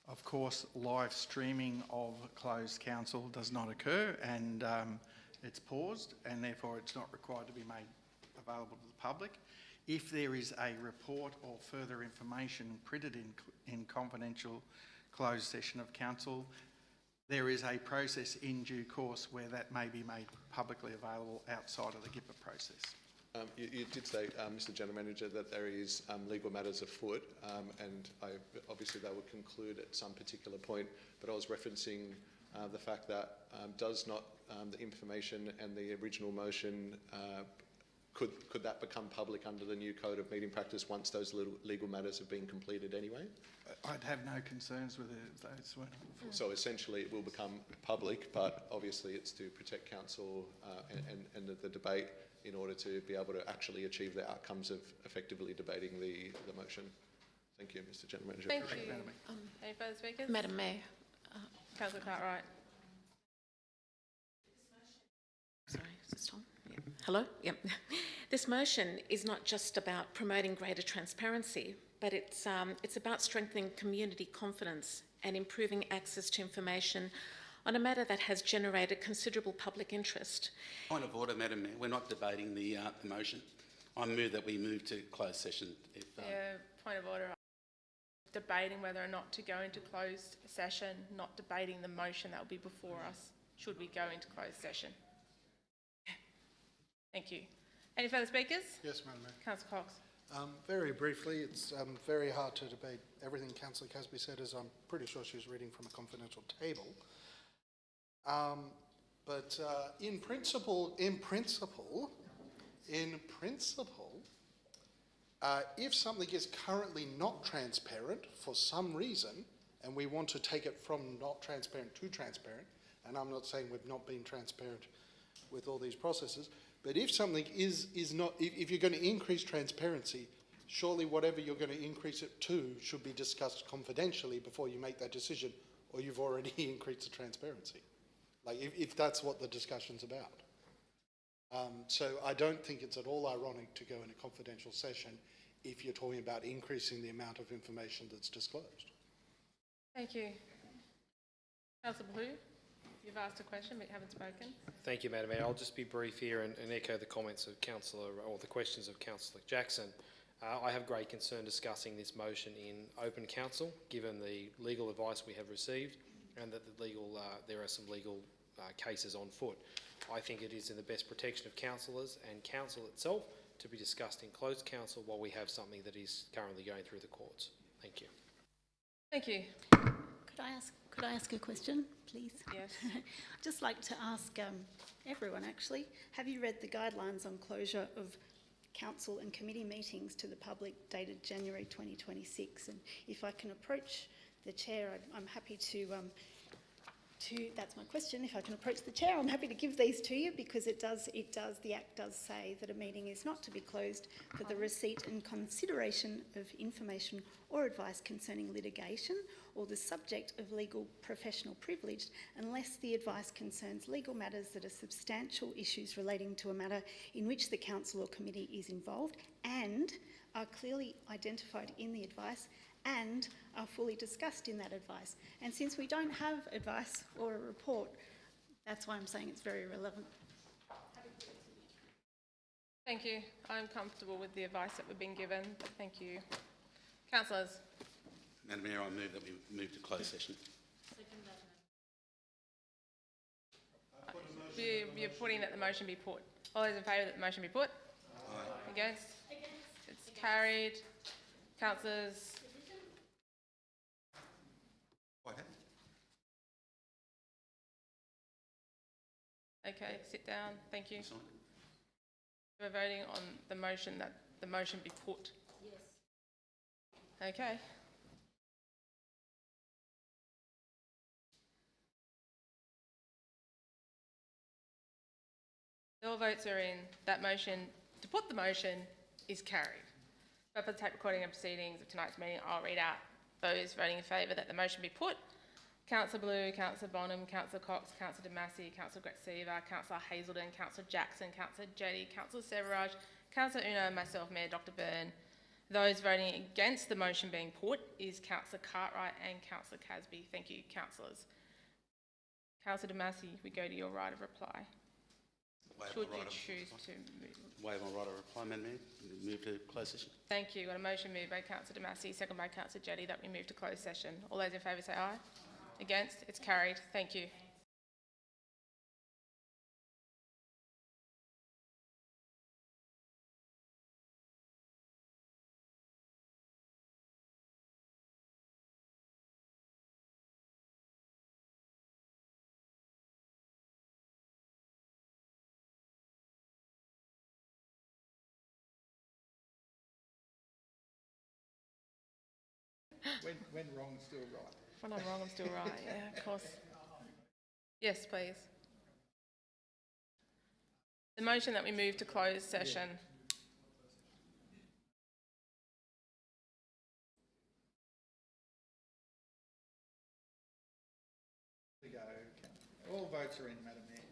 Of course, live streaming of closed council does not occur, and it's paused, and therefore it's not required to be made available to the public. If there is a report or further information printed in confidential closed session of council, there is a process in due course where that may be made publicly available outside of the GIPA process. You did say, Mr. General Manager, that there is legal matters afoot, and obviously they would conclude at some particular point, but I was referencing the fact that does not the information and the original motion, could that become public under the new Code of Meeting Practice once those legal matters have been completed anyway? I'd have no concerns with it if those weren't. So essentially it will become public, but obviously it's to protect council and the debate in order to be able to actually achieve the outcomes of effectively debating the motion. Thank you, Mr. General Manager. Thank you. Any further speakers? Madam Mayor. Councillor Cartwright. Sorry, is this Tom? Yeah. Hello? Yep. This motion is not just about promoting greater transparency, but it's about strengthening community confidence and improving access to information on a matter that has generated considerable public interest. Point of order, Madam Mayor. We're not debating the motion. I move that we move to closed session. Point of order. Debating whether or not to go into closed session, not debating the motion that will be before us. Should we go into closed session? Thank you. Any further speakers? Yes, Madam Mayor. Councillor Cox. Very briefly, it's very hard to debate everything Councillor Casby said, as I'm pretty sure she's reading from a confidential table. But in principle, if something is currently not transparent for some reason, and we want to take it from not transparent to transparent, and I'm not saying we've not been transparent with all these processes, but if something is not, if you're going to increase transparency, surely whatever you're going to increase it to should be discussed confidentially before you make that decision, or you've already increased the transparency. Like if that's what the discussion's about. So I don't think it's at all ironic to go in a confidential session if you're talking about increasing the amount of information that's disclosed. Thank you. Councillor Blue, you've asked a question but you haven't spoken. Thank you, Madam Mayor. I'll just be brief here and echo the comments of Councillor, or the questions of Councillor Jackson. I have great concern discussing this motion in open council, given the legal advice we have received and that there are some legal cases on foot. I think it is in the best protection of councillors and council itself to be discussed in closed council while we have something that is currently going through the courts. Thank you. Thank you. Could I ask a question, please? Yes. I'd just like to ask everyone, actually, have you read the guidelines on closure of council and committee meetings to the public dated January 2026? And if I can approach the chair, I'm happy to that's my question. If I can approach the chair, I'm happy to give these to you, because the Act does say that a meeting is not to be closed for the receipt and consideration of information or advice concerning litigation or the subject of legal professional privilege, unless the advice concerns legal matters that are substantial issues relating to a matter in which the council or committee is involved and are clearly identified in the advice and are fully discussed in that advice. And since we don't have advice or a report, that's why I'm saying it's very relevant. Thank you. I'm comfortable with the advice that we've been given, but thank you. Councillors. Madam Mayor, I move that we move to closed session. You're putting that the motion be put. All those in favour that the motion be put? Aye. Against? It's carried. Councillors. Okay, sit down. Thank you. We're voting on the motion that the motion be put. Yes. Okay. All votes are in. That motion, to put the motion, is carried. But for the tape recording and proceedings of tonight's meeting, I'll read out those voting in favour that the motion be put. Councillor Blue, Councillor Bonham, Councillor Cox, Councillor Damasi, Councillor Gretsiva, Councillor Hazelden, Councillor Jackson, Councillor Jetty, Councillor Severaj, Councillor Uno, myself, Mayor Dr Byrne. Those voting against the motion being put is Councillor Cartwright and Councillor Casby. Thank you, councillors. Councillor Damasi, we go to your right of reply. Should you choose to move? Waive my right of reply, Madam Mayor. Move to closed session. Thank you. Got a motion moved by Councillor Damasi, second by Councillor Jetty, that we move to closed session. All those in favour say aye. Against? It's carried. Thank you. When wrong, still right. When I'm wrong, I'm still right. Yeah, of course. Yes, please. The motion that we move to closed session. To go. All votes are in, Madam Mayor.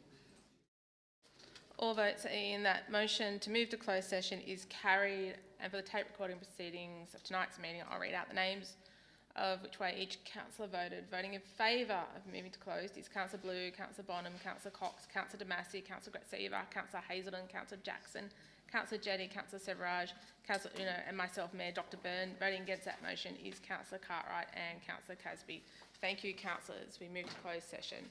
All votes are in. That motion to move to closed session is carried. And for the tape recording proceedings of tonight's meeting, I'll read out the names of which way each councillor voted. Voting in favour of moving to closed is Councillor Blue, Councillor Bonham, Councillor Cox, Councillor Damasi, Councillor Gratsiva, Councillor Hazelden, Councillor Jackson, Councillor Jetty, Councillor Severage, Councillor Uno and myself, Mayor Dr Byrne. Voting against that motion is Councillor Cartwright and Councillor Casby. Thank you, councillors. We move to closed session.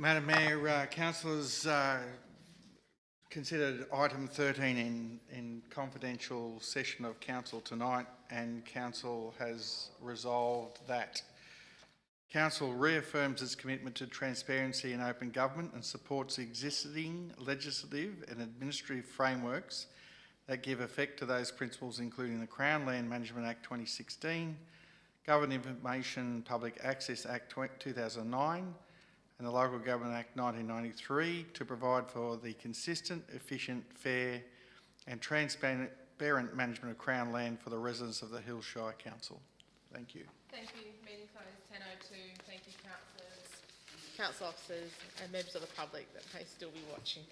Madam Mayor, councillors considered item 13 in confidential session of council tonight, and council has resolved that council reaffirms its commitment to transparency and open government and supports existing legislative and administrative frameworks that give effect to those principles, including the Crown Land Management Act 2016, Government Information Public Access Act 2009, and the Local Government Act 1993 to provide for the consistent, efficient, fair and transparent management of Crown land for the residents of the Hills Shire Council. Thank you. Thank you. Meeting closed 10:02. Thank you, councillors, council officers and members of the public that may still be watching.